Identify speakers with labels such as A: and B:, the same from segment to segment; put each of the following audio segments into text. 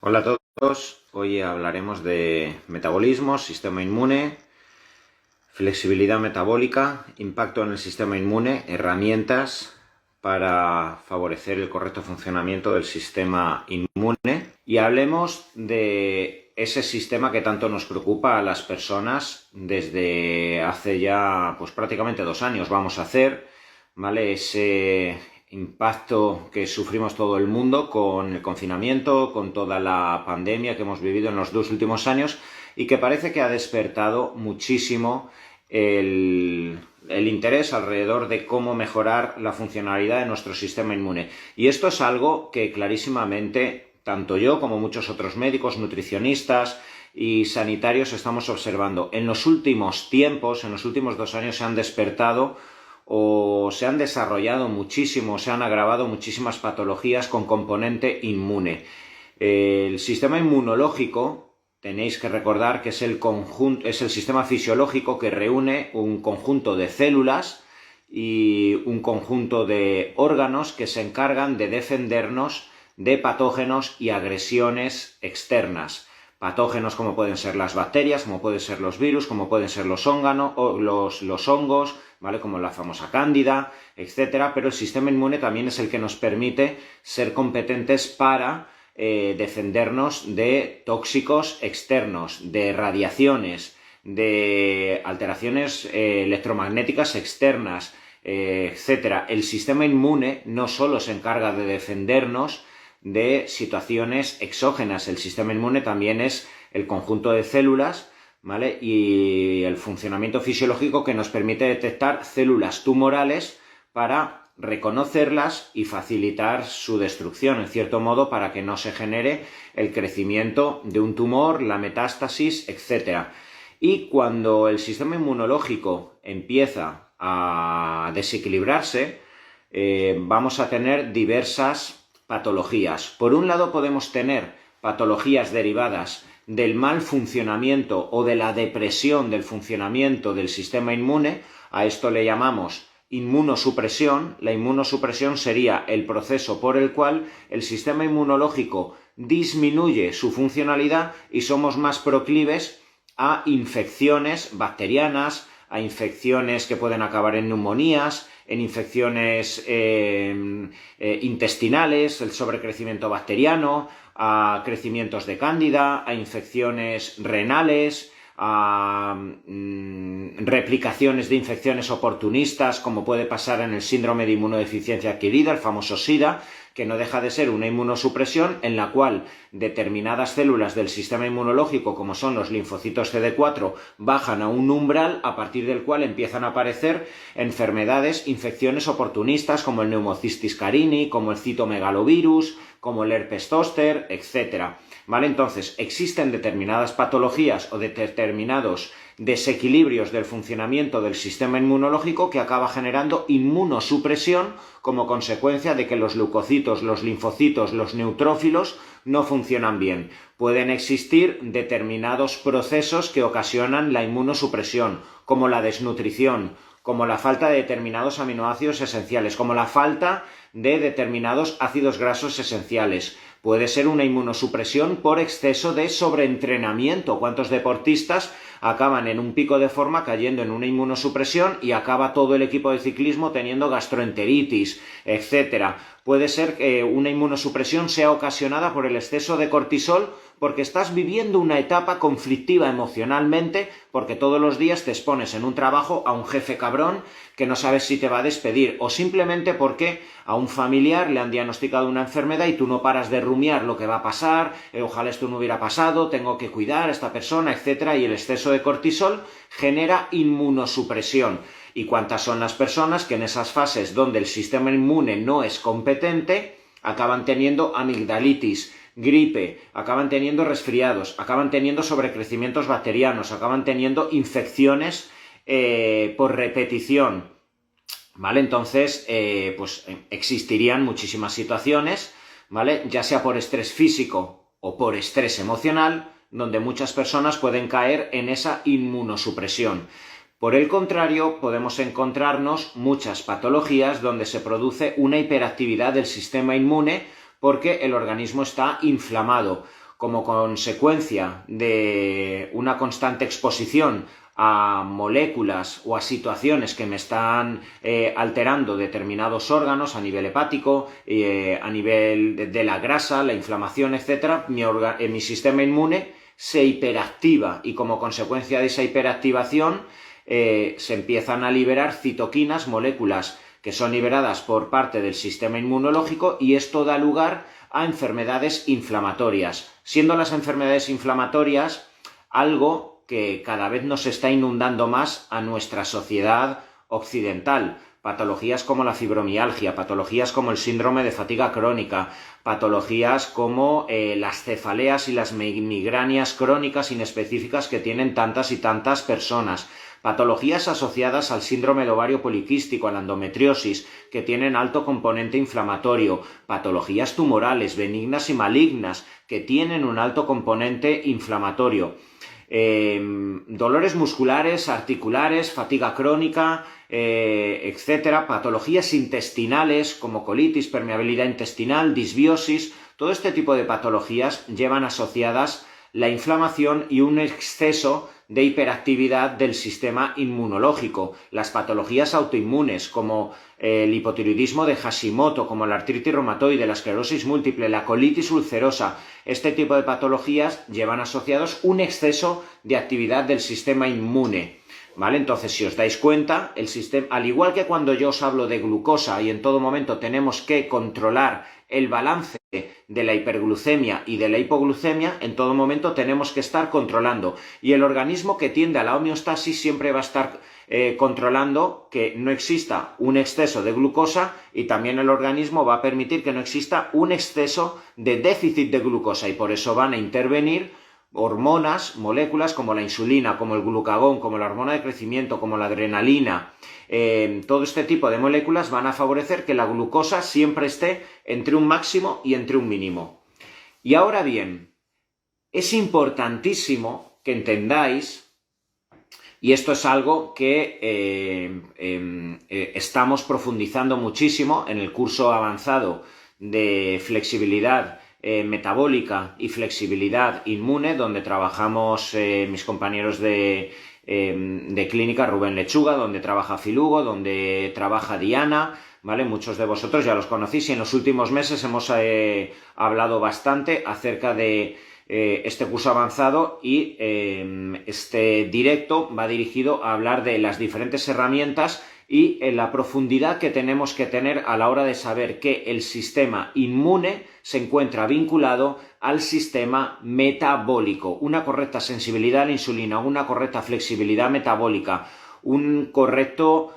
A: Hola a todos, hoy hablaremos de metabolismo, sistema inmune, flexibilidad metabólica, impacto en el sistema inmune, herramientas para favorecer el correcto funcionamiento del sistema inmune y hablemos de ese sistema que tanto nos preocupa a las personas desde hace ya pues prácticamente 2 años vamos a hacer, ¿vale? Ese impacto que sufrimos todo el mundo con el confinamiento, con toda la pandemia que hemos vivido en los 2 últimos años y que parece que ha despertado muchísimo el interés alrededor de cómo mejorar la funcionalidad de nuestro sistema inmune. Y esto es algo que clarísimamente tanto yo como muchos otros médicos, nutricionistas y sanitarios estamos observando. En los últimos tiempos, en los últimos 2 años se han despertado o se han desarrollado muchísimo, se han agravado muchísimas patologías con componente inmune. El sistema inmunológico, tenéis que recordar que es el sistema fisiológico que reúne un conjunto de células y un conjunto de órganos que se encargan de defendernos de patógenos y agresiones externas. Patógenos como pueden ser las bacterias, como pueden ser los virus, como pueden ser los hongos, ¿vale? Como la famosa cándida, etcétera. Pero el sistema inmune también es el que nos permite ser competentes para defendernos de tóxicos externos, de radiaciones, de alteraciones electromagnéticas externas, etcétera. El sistema inmune no solo se encarga de defendernos de situaciones exógenas, el sistema inmune también es el conjunto de células, ¿vale? Y el funcionamiento fisiológico que nos permite detectar células tumorales para reconocerlas y facilitar su destrucción, en cierto modo, para que no se genere el crecimiento de un tumor, la metástasis, etc. Y cuando el sistema inmunológico empieza a desequilibrarse, vamos a tener diversas patologías. Por un lado podemos tener patologías derivadas del mal funcionamiento o de la depresión del funcionamiento del sistema inmune. A esto le llamamos inmunosupresión. La inmunosupresión sería el proceso por el cual el sistema inmunológico disminuye su funcionalidad y somos más proclives a infecciones bacterianas, a infecciones que pueden acabar en neumonías, en infecciones intestinales, el sobrecrecimiento bacteriano, a crecimientos de cándida, a infecciones renales, a replicaciones de infecciones oportunistas, como puede pasar en el síndrome de inmunodeficiencia adquirida, el famoso SIDA, que no deja de ser una inmunosupresión en la cual determinadas células del sistema inmunológico, como son los linfocitos CD4, bajan a un umbral a partir del cual empiezan a aparecer enfermedades, infecciones oportunistas como el Pneumocystis carini, como el citomegalovirus, como el herpes zóster, etc. ¿Vale? Entonces, existen determinadas patologías o determinados desequilibrios del funcionamiento del sistema inmunológico que acaba generando inmunosupresión como consecuencia de que los leucocitos, los linfocitos, los neutrófilos no funcionan bien. Pueden existir determinados procesos que ocasionan la inmunosupresión, como la desnutrición, como la falta de determinados aminoácidos esenciales, como la falta de determinados ácidos grasos esenciales. Puede ser una inmunosupresión por exceso de sobreentrenamiento. ¿Cuántos deportistas acaban en un pico de forma cayendo en una inmunosupresión y acaba todo el equipo de ciclismo teniendo gastroenteritis, etcétera? Puede ser que una inmunosupresión sea ocasionada por el exceso de cortisol porque estás viviendo una etapa conflictiva emocionalmente, porque todos los días te expones en un trabajo a un jefe cabrón que no sabes si te va a despedir, o simplemente porque a un familiar le han diagnosticado una enfermedad y tú no paras de rumiar lo que va a pasar, ojalá esto no hubiera pasado, tengo que cuidar a esta persona, etcétera, y el exceso de cortisol genera inmunosupresión. ¿Y cuántas son las personas que en esas fases donde el sistema inmune no es competente acaban teniendo amigdalitis, gripe, acaban teniendo resfriados, acaban teniendo sobrecrecimientos bacterianos, acaban teniendo infecciones por repetición? ¿Vale? Entonces, pues existirían muchísimas situaciones, ¿vale? Ya sea por estrés físico o por estrés emocional, donde muchas personas pueden caer en esa inmunosupresión. Por el contrario, podemos encontrarnos muchas patologías donde se produce una hiperactividad del sistema inmune porque el organismo está inflamado, como consecuencia de una constante exposición a moléculas o a situaciones que me están alterando determinados órganos a nivel hepático, a nivel de la grasa, la inflamación, etc., mi sistema inmune se hiperactiva y como consecuencia de esa hiperactivación se empiezan a liberar citoquinas, moléculas que son liberadas por parte del sistema inmunológico, y esto da lugar a enfermedades inflamatorias, siendo las enfermedades inflamatorias algo que cada vez nos está inundando más a nuestra sociedad occidental. Patologías como la fibromialgia, patologías como el síndrome de fatiga crónica, patologías como las cefaleas y las migrañas crónicas inespecíficas que tienen tantas y tantas personas, patologías asociadas al síndrome de ovario poliquístico, a la endometriosis, que tienen alto componente inflamatorio, patologías tumorales, benignas y malignas, que tienen un alto componente inflamatorio, dolores musculares, articulares, fatiga crónica, etcétera, patologías intestinales como colitis, permeabilidad intestinal, disbiosis. Todo este tipo de patologías llevan asociadas la inflamación y un exceso de hiperactividad del sistema inmunológico. Las patologías autoinmunes como el hipotiroidismo de Hashimoto, como la artritis reumatoide, la esclerosis múltiple, la colitis ulcerosa, este tipo de patologías llevan asociados un exceso de actividad del sistema inmune. ¿Vale? Entonces, si os dais cuenta, el sistema, al igual que cuando yo os hablo de glucosa y en todo momento tenemos que controlar el balance de la hiperglucemia y de la hipoglucemia, en todo momento tenemos que estar controlando. Y el organismo que tiende a la homeostasis siempre va a estar controlando que no exista un exceso de glucosa, y también el organismo va a permitir que no exista un exceso de déficit de glucosa, y por eso van a intervenir hormonas, moléculas como la insulina, como el glucagón, como la hormona de crecimiento, como la adrenalina. Todo este tipo de moléculas van a favorecer que la glucosa siempre esté entre un máximo y entre un mínimo. Y ahora bien, es importantísimo que entendáis, y esto es algo que estamos profundizando muchísimo en el curso avanzado de flexibilidad metabólica y flexibilidad inmune, donde trabajamos mis compañeros de clínica, Rubén Lechuga, donde trabaja Filugo, donde trabaja Diana, ¿vale? Muchos de vosotros ya los conocéis, y en los últimos meses hemos hablado bastante acerca de este curso avanzado, y este directo va dirigido a hablar de las diferentes herramientas y la profundidad que tenemos que tener a la hora de saber que el sistema inmune se encuentra vinculado al sistema metabólico. Una correcta sensibilidad a la insulina, una correcta flexibilidad metabólica, un correcto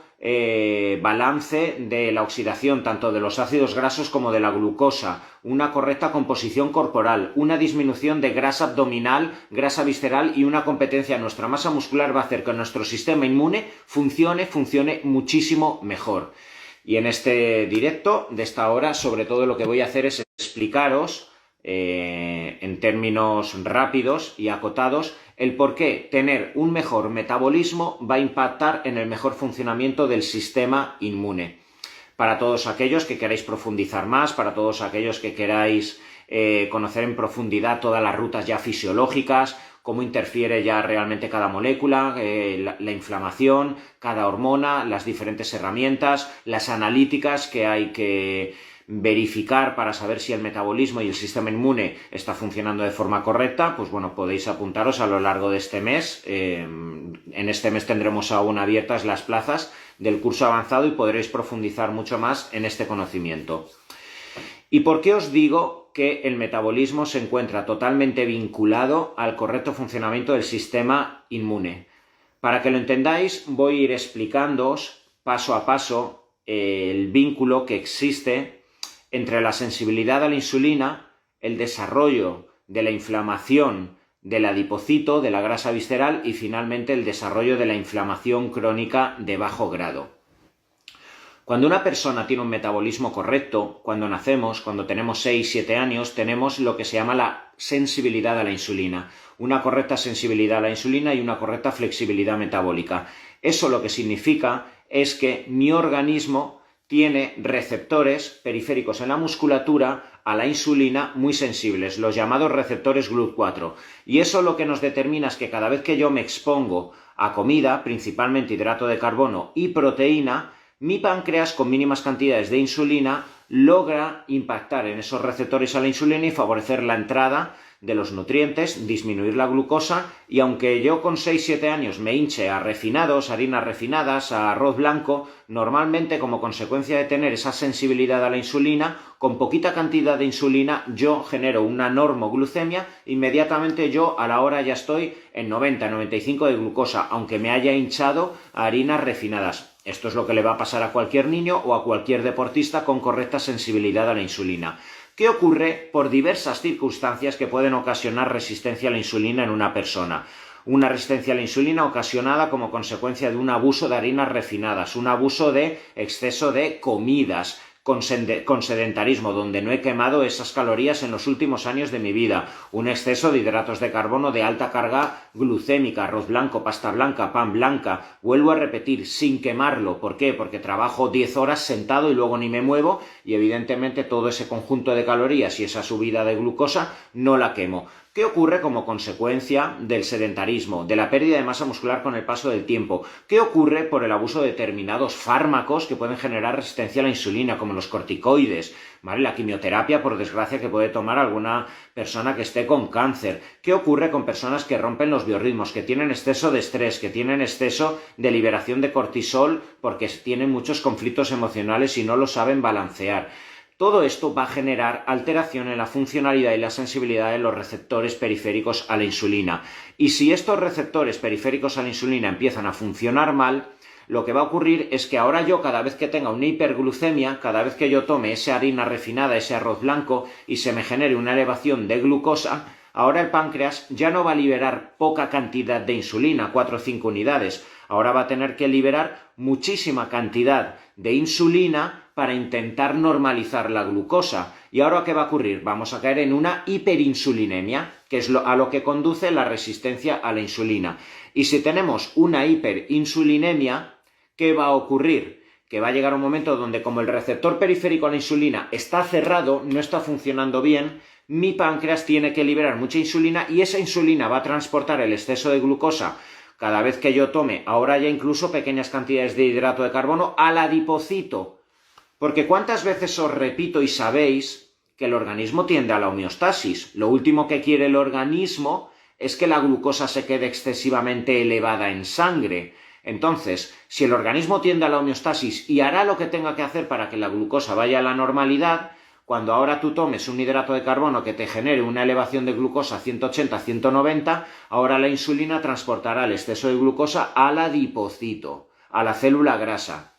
A: balance de la oxidación tanto de los ácidos grasos como de la glucosa, una correcta composición corporal, una disminución de grasa abdominal, grasa visceral y una competencia en nuestra masa muscular va a hacer que nuestro sistema inmune funcione muchísimo mejor. Y en este directo de esta hora, sobre todo lo que voy a hacer es explicaros en términos rápidos y acotados el por qué tener un mejor metabolismo va a impactar en el mejor funcionamiento del sistema inmune. Para todos aquellos que queráis profundizar más, para todos aquellos que queráis conocer en profundidad todas las rutas ya fisiológicas, cómo interfiere ya realmente cada molécula, la inflamación, cada hormona, las diferentes herramientas, las analíticas que hay que verificar para saber si el metabolismo y el sistema inmune está funcionando de forma correcta, pues bueno, podéis apuntaros a lo largo de este mes. En este mes tendremos aún abiertas las plazas del curso avanzado y podréis profundizar mucho más en este conocimiento. ¿Y por qué os digo que el metabolismo se encuentra totalmente vinculado al correcto funcionamiento del sistema inmune? Para que lo entendáis, voy a ir explicándoos paso a paso el vínculo que existe entre la sensibilidad a la insulina, el desarrollo de la inflamación del adipocito, de la grasa visceral, y finalmente el desarrollo de la inflamación crónica de bajo grado. Cuando una persona tiene un metabolismo correcto, cuando nacemos, cuando tenemos 6-7 años, tenemos lo que se llama la sensibilidad a la insulina, una correcta sensibilidad a la insulina y una correcta flexibilidad metabólica. Eso lo que significa es que mi organismo tiene receptores periféricos en la musculatura a la insulina muy sensibles, los llamados receptores GLUT4. Y eso lo que nos determina es que cada vez que yo me expongo a comida, principalmente hidrato de carbono y proteína, mi páncreas con mínimas cantidades de insulina logra impactar en esos receptores a la insulina y favorecer la entrada de los nutrientes, disminuir la glucosa, y aunque yo con 6-7 años me hinche a refinados, harinas refinadas, a arroz blanco, normalmente como consecuencia de tener esa sensibilidad a la insulina, con poquita cantidad de insulina yo genero una normoglucemia, inmediatamente yo a la hora ya estoy en 90-95 de glucosa, aunque me haya hinchado a harinas refinadas. Esto es lo que le va a pasar a cualquier niño o a cualquier deportista con correcta sensibilidad a la insulina. ¿Qué ocurre? Por diversas circunstancias que pueden ocasionar resistencia a la insulina en una persona. Una resistencia a la insulina ocasionada como consecuencia de un abuso de harinas refinadas, un abuso de exceso de comidas, con sedentarismo, donde no he quemado esas calorías en los últimos años de mi vida, un exceso de hidratos de carbono de alta carga glucémica, arroz blanco, pasta blanca, pan blanca, vuelvo a repetir, sin quemarlo. ¿Por qué? Porque trabajo 10 horas sentado y luego ni me muevo y evidentemente todo ese conjunto de calorías y esa subida de glucosa no la quemo. ¿Qué ocurre como consecuencia del sedentarismo, de la pérdida de masa muscular con el paso del tiempo? ¿Qué ocurre por el abuso de determinados fármacos que pueden generar resistencia a la insulina, como los corticoides, ¿vale? La quimioterapia, por desgracia, que puede tomar alguna persona que esté con cáncer? ¿Qué ocurre con personas que rompen los biorritmos, que tienen exceso de estrés, que tienen exceso de liberación de cortisol porque tienen muchos conflictos emocionales y no lo saben balancear? Todo esto va a generar alteración en la funcionalidad y la sensibilidad de los receptores periféricos a la insulina. Y si estos receptores periféricos a la insulina empiezan a funcionar mal, lo que va a ocurrir es que ahora yo, cada vez que tenga una hiperglucemia, cada vez que yo tome esa harina refinada, ese arroz blanco, y se me genere una elevación de glucosa, ahora el páncreas ya no va a liberar poca cantidad de insulina, 4 o 5 unidades, ahora va a tener que liberar muchísima cantidad de insulina para intentar normalizar la glucosa. ¿Y ahora qué va a ocurrir? Vamos a caer en una hiperinsulinemia, que es a lo que conduce la resistencia a la insulina. Y si tenemos una hiperinsulinemia, ¿qué va a ocurrir? Que va a llegar un momento donde, como el receptor periférico a la insulina está cerrado, no está funcionando bien, mi páncreas tiene que liberar mucha insulina y esa insulina va a transportar el exceso de glucosa cada vez que yo tome, ahora ya incluso pequeñas cantidades de hidrato de carbono, al adipocito. Porque ¿cuántas veces os repito y sabéis que el organismo tiende a la homeostasis? Lo último que quiere el organismo es que la glucosa se quede excesivamente elevada en sangre. Entonces, si el organismo tiende a la homeostasis y hará lo que tenga que hacer para que la glucosa vaya a la normalidad, cuando ahora tú tomes un hidrato de carbono que te genere una elevación de glucosa a 180, 190, ahora la insulina transportará el exceso de glucosa al adipocito, a la célula grasa.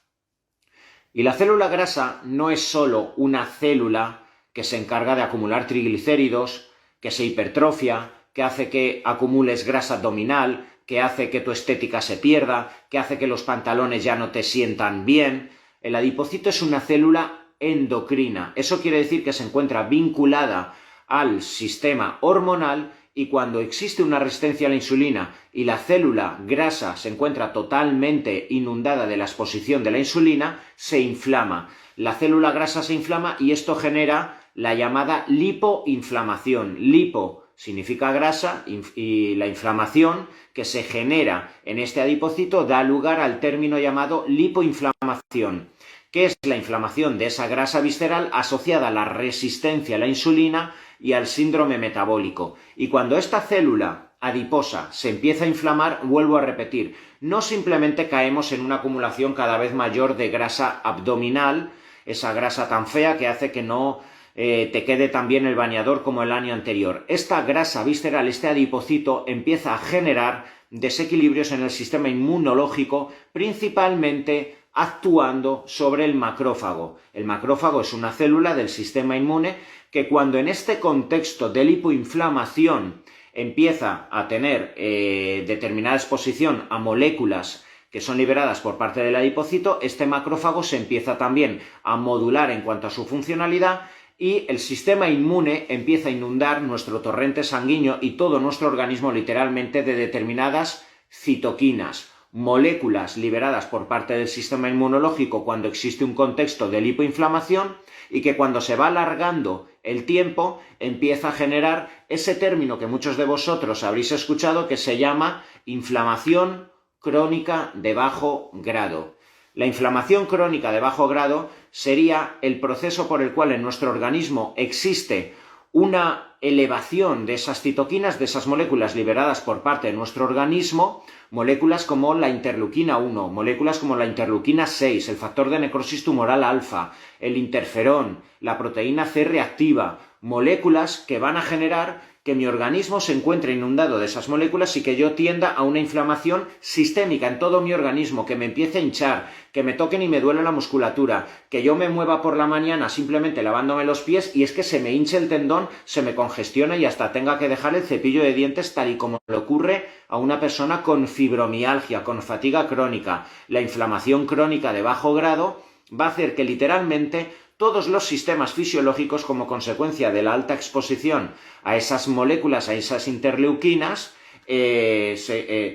A: Y la célula grasa no es solo una célula que se encarga de acumular triglicéridos, que se hipertrofia, que hace que acumules grasa abdominal, que hace que tu estética se pierda, que hace que los pantalones ya no te sientan bien. El adipocito es una célula endocrina. Eso quiere decir que se encuentra vinculada al sistema hormonal, y cuando existe una resistencia a la insulina y la célula grasa se encuentra totalmente inundada de la exposición de la insulina, se inflama. La célula grasa se inflama y esto genera la llamada lipoinflamación. Lipo significa grasa y la inflamación que se genera en este adipocito da lugar al término llamado lipoinflamación, que es la inflamación de esa grasa visceral asociada a la resistencia a la insulina y al síndrome metabólico. Y cuando esta célula adiposa se empieza a inflamar, vuelvo a repetir, no simplemente caemos en una acumulación cada vez mayor de grasa abdominal, esa grasa tan fea que hace que no te quede tan bien el bañador como el año anterior. Esta grasa visceral, este adipocito, empieza a generar desequilibrios en el sistema inmunológico, principalmente actuando sobre el macrófago. El macrófago es una célula del sistema inmune que, cuando en este contexto de lipoinflamación empieza a tener determinada exposición a moléculas que son liberadas por parte del adipocito, este macrófago se empieza también a modular en cuanto a su funcionalidad y el sistema inmune empieza a inundar nuestro torrente sanguíneo y todo nuestro organismo literalmente de determinadas citoquinas. moléculas liberadas por parte del sistema inmunológico cuando existe un contexto de lipoinflamación y que cuando se va alargando el tiempo empieza a generar ese término que muchos de vosotros habréis escuchado que se llama inflamación crónica de bajo grado. La inflamación crónica de bajo grado sería el proceso por el cual en nuestro organismo existe una elevación de esas citoquinas, de esas moléculas liberadas por parte de nuestro organismo, moléculas como la interleuquina 1, moléculas como la interleuquina 6, el factor de necrosis tumoral alfa, el interferón, la proteína C reactiva, moléculas que van a generar que mi organismo se encuentre inundado de esas moléculas y que yo tienda a una inflamación sistémica en todo mi organismo, que me empiece a hinchar, que me toquen y me duele la musculatura, que yo me mueva por la mañana simplemente lavándome los pies y es que se me hinche el tendón, se me congestiona y hasta tenga que dejar el cepillo de dientes tal y como le ocurre a una persona con fibromialgia, con fatiga crónica. La inflamación crónica de bajo grado va a hacer que literalmente todos los sistemas fisiológicos, como consecuencia de la alta exposición a esas moléculas, a esas interleuquinas,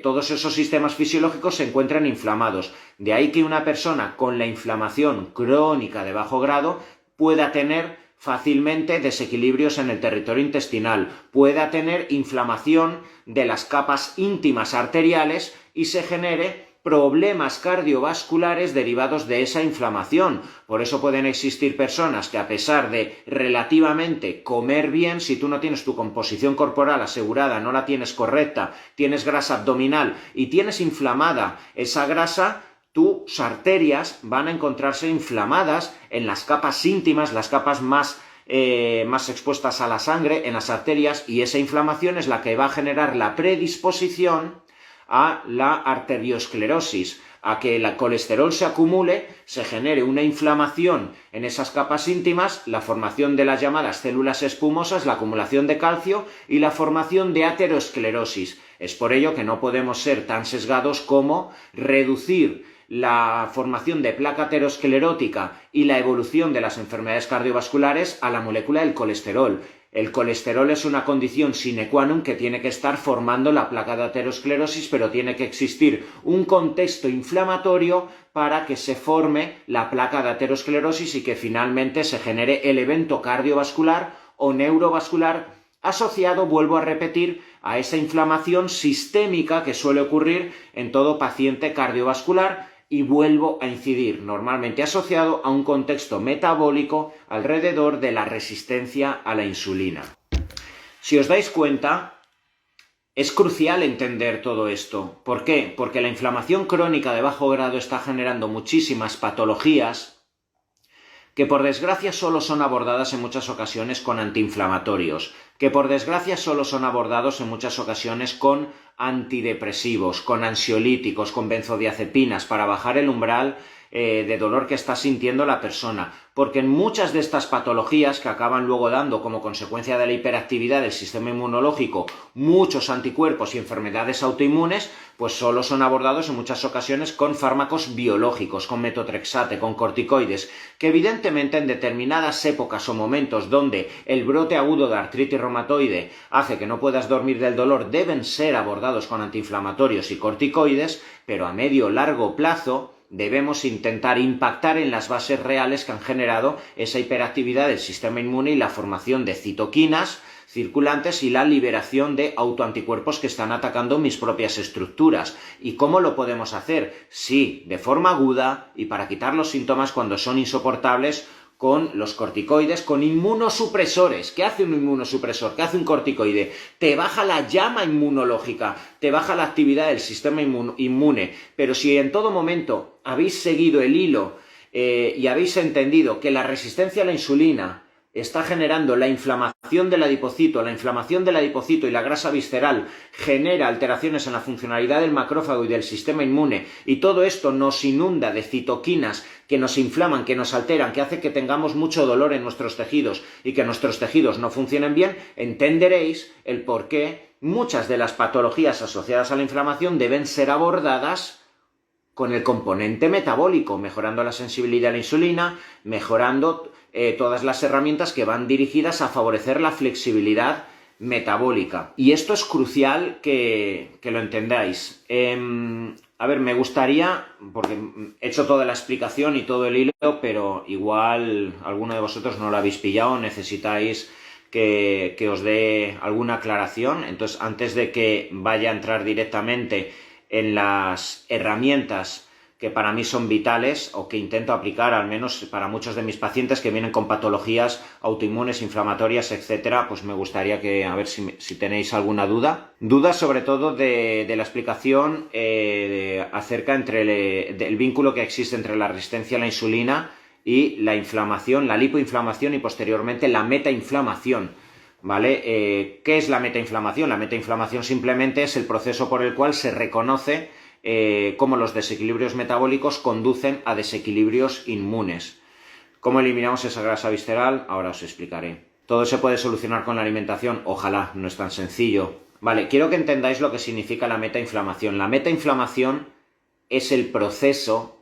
A: todos esos sistemas fisiológicos se encuentran inflamados. De ahí que una persona con la inflamación crónica de bajo grado pueda tener fácilmente desequilibrios en el territorio intestinal, pueda tener inflamación de las capas íntimas arteriales y se genere problemas cardiovasculares derivados de esa inflamación. Por eso pueden existir personas que a pesar de relativamente comer bien, si tú no tienes tu composición corporal asegurada, no la tienes correcta, tienes grasa abdominal y tienes inflamada esa grasa, tus arterias van a encontrarse inflamadas en las capas íntimas, las capas más expuestas a la sangre, en las arterias, y esa inflamación es la que va a generar la predisposición a la arteriosclerosis, a que el colesterol se acumule, se genere una inflamación en esas capas íntimas, la formación de las llamadas células espumosas, la acumulación de calcio y la formación de aterosclerosis. Es por ello que no podemos ser tan sesgados como reducir la formación de placa aterosclerótica y la evolución de las enfermedades cardiovasculares a la molécula del colesterol. El colesterol es una condición sine qua non que tiene que estar formando la placa de aterosclerosis, pero tiene que existir un contexto inflamatorio para que se forme la placa de aterosclerosis y que finalmente se genere el evento cardiovascular o neurovascular asociado, vuelvo a repetir, a esa inflamación sistémica que suele ocurrir en todo paciente cardiovascular. Y vuelvo a incidir, normalmente asociado a un contexto metabólico alrededor de la resistencia a la insulina. Si os dais cuenta, es crucial entender todo esto. ¿Por qué? Porque la inflamación crónica de bajo grado está generando muchísimas patologías que por desgracia solo son abordadas en muchas ocasiones con antiinflamatorios, que por desgracia solo son abordados en muchas ocasiones con antidepresivos, con ansiolíticos, con benzodiazepinas para bajar el umbral de dolor que está sintiendo la persona, porque en muchas de estas patologías que acaban luego dando como consecuencia de la hiperactividad del sistema inmunológico muchos anticuerpos y enfermedades autoinmunes, pues solo son abordados en muchas ocasiones con fármacos biológicos, con metotrexate, con corticoides, que evidentemente en determinadas épocas o momentos donde el brote agudo de artritis reumatoide hace que no puedas dormir del dolor, deben ser abordados con antiinflamatorios y corticoides, pero a medio o largo plazo debemos intentar impactar en las bases reales que han generado esa hiperactividad del sistema inmune y la formación de citoquinas circulantes y la liberación de autoanticuerpos que están atacando mis propias estructuras. ¿Y cómo lo podemos hacer? Sí, de forma aguda y para quitar los síntomas cuando son insoportables, con los corticoides, con inmunosupresores. ¿Qué hace un inmunosupresor? ¿Qué hace un corticoide? Te baja la llama inmunológica, te baja la actividad del sistema inmune. Pero si en todo momento habéis seguido el hilo y habéis entendido que la resistencia a la insulina está generando la inflamación del adipocito, la inflamación del adipocito y la grasa visceral genera alteraciones en la funcionalidad del macrófago y del sistema inmune, y todo esto nos inunda de citoquinas que nos inflaman, que nos alteran, que hace que tengamos mucho dolor en nuestros tejidos y que nuestros tejidos no funcionen bien, entenderéis el por qué muchas de las patologías asociadas a la inflamación deben ser abordadas con el componente metabólico, mejorando la sensibilidad a la insulina, mejorando todas las herramientas que van dirigidas a favorecer la flexibilidad metabólica. Y esto es crucial que lo entendáis. A ver, me gustaría, porque he hecho toda la explicación y todo el hilo, pero igual alguno de vosotros no lo habéis pillado, necesitáis que os dé alguna aclaración. Entonces, antes de que vaya a entrar directamente en las herramientas que para mí son vitales o que intento aplicar, al menos para muchos de mis pacientes que vienen con patologías autoinmunes, inflamatorias, etcétera, pues me gustaría que, a ver si tenéis alguna duda. Dudas sobre todo de la explicación acerca del vínculo que existe entre la resistencia a la insulina y la inflamación, la lipoinflamación y posteriormente la metainflamación. ¿Vale? ¿Qué es la metainflamación? La metainflamación simplemente es el proceso por el cual se reconoce cómo los desequilibrios metabólicos conducen a desequilibrios inmunes. ¿Cómo eliminamos esa grasa visceral? Ahora os explicaré. ¿Todo se puede solucionar con la alimentación? Ojalá, no es tan sencillo. Vale, quiero que entendáis lo que significa la metainflamación. La metainflamación es el proceso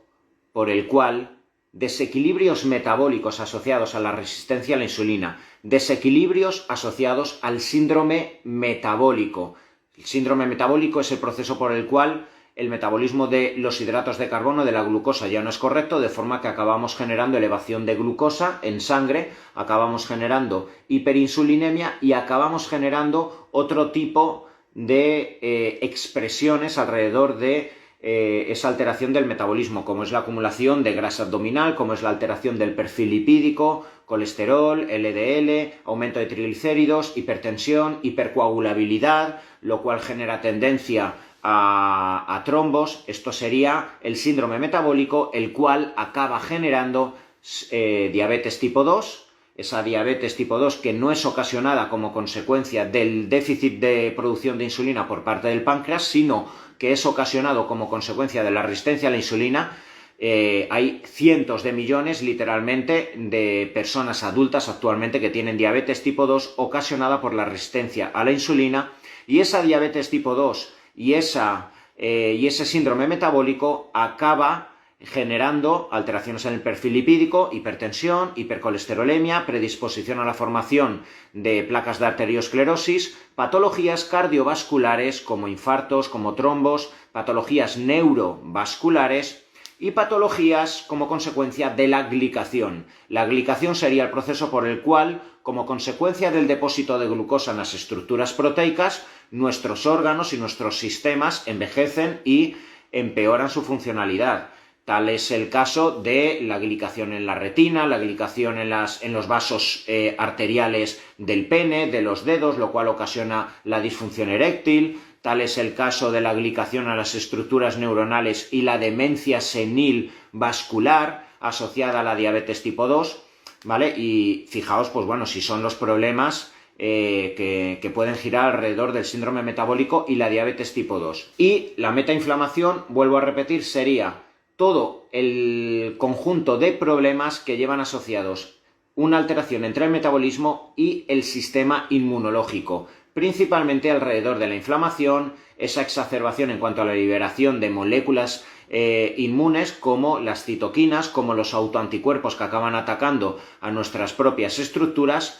A: por el cual desequilibrios metabólicos asociados a la resistencia a la insulina, desequilibrios asociados al síndrome metabólico. El síndrome metabólico es el proceso por el cual el metabolismo de los hidratos de carbono, de la glucosa, ya no es correcto, de forma que acabamos generando elevación de glucosa en sangre, acabamos generando hiperinsulinemia y acabamos generando otro tipo de expresiones alrededor de esa alteración del metabolismo, como es la acumulación de grasa abdominal, como es la alteración del perfil lipídico, colesterol, LDL, aumento de triglicéridos, hipertensión, hipercoagulabilidad, lo cual genera tendencia a trombos. Esto sería el síndrome metabólico, el cual acaba generando diabetes tipo 2, esa diabetes tipo 2 que no es ocasionada como consecuencia del déficit de producción de insulina por parte del páncreas, sino que es ocasionado como consecuencia de la resistencia a la insulina. Hay cientos de millones, literalmente, de personas adultas actualmente que tienen diabetes tipo 2 ocasionada por la resistencia a la insulina, y esa diabetes tipo 2 y ese síndrome metabólico acaba generando alteraciones en el perfil lipídico, hipertensión, hipercolesterolemia, predisposición a la formación de placas de arteriosclerosis, patologías cardiovasculares como infartos, como trombos, patologías neurovasculares y patologías como consecuencia de la glicación. La glicación sería el proceso por el cual, como consecuencia del depósito de glucosa en las estructuras proteicas, nuestros órganos y nuestros sistemas envejecen y empeoran su funcionalidad. Tal es el caso de la glicación en la retina, la glicación en los vasos arteriales del pene, de los dedos, lo cual ocasiona la disfunción eréctil. Tal es el caso de la glicación a las estructuras neuronales y la demencia senil vascular asociada a la diabetes tipo 2, ¿vale? Y fijaos, pues bueno, si son los problemas que pueden girar alrededor del síndrome metabólico y la diabetes tipo 2. Y la metainflamación, vuelvo a repetir, sería todo el conjunto de problemas que llevan asociados una alteración entre el metabolismo y el sistema inmunológico, principalmente alrededor de la inflamación, esa exacerbación en cuanto a la liberación de moléculas inmunes como las citoquinas, como los autoanticuerpos que acaban atacando a nuestras propias estructuras.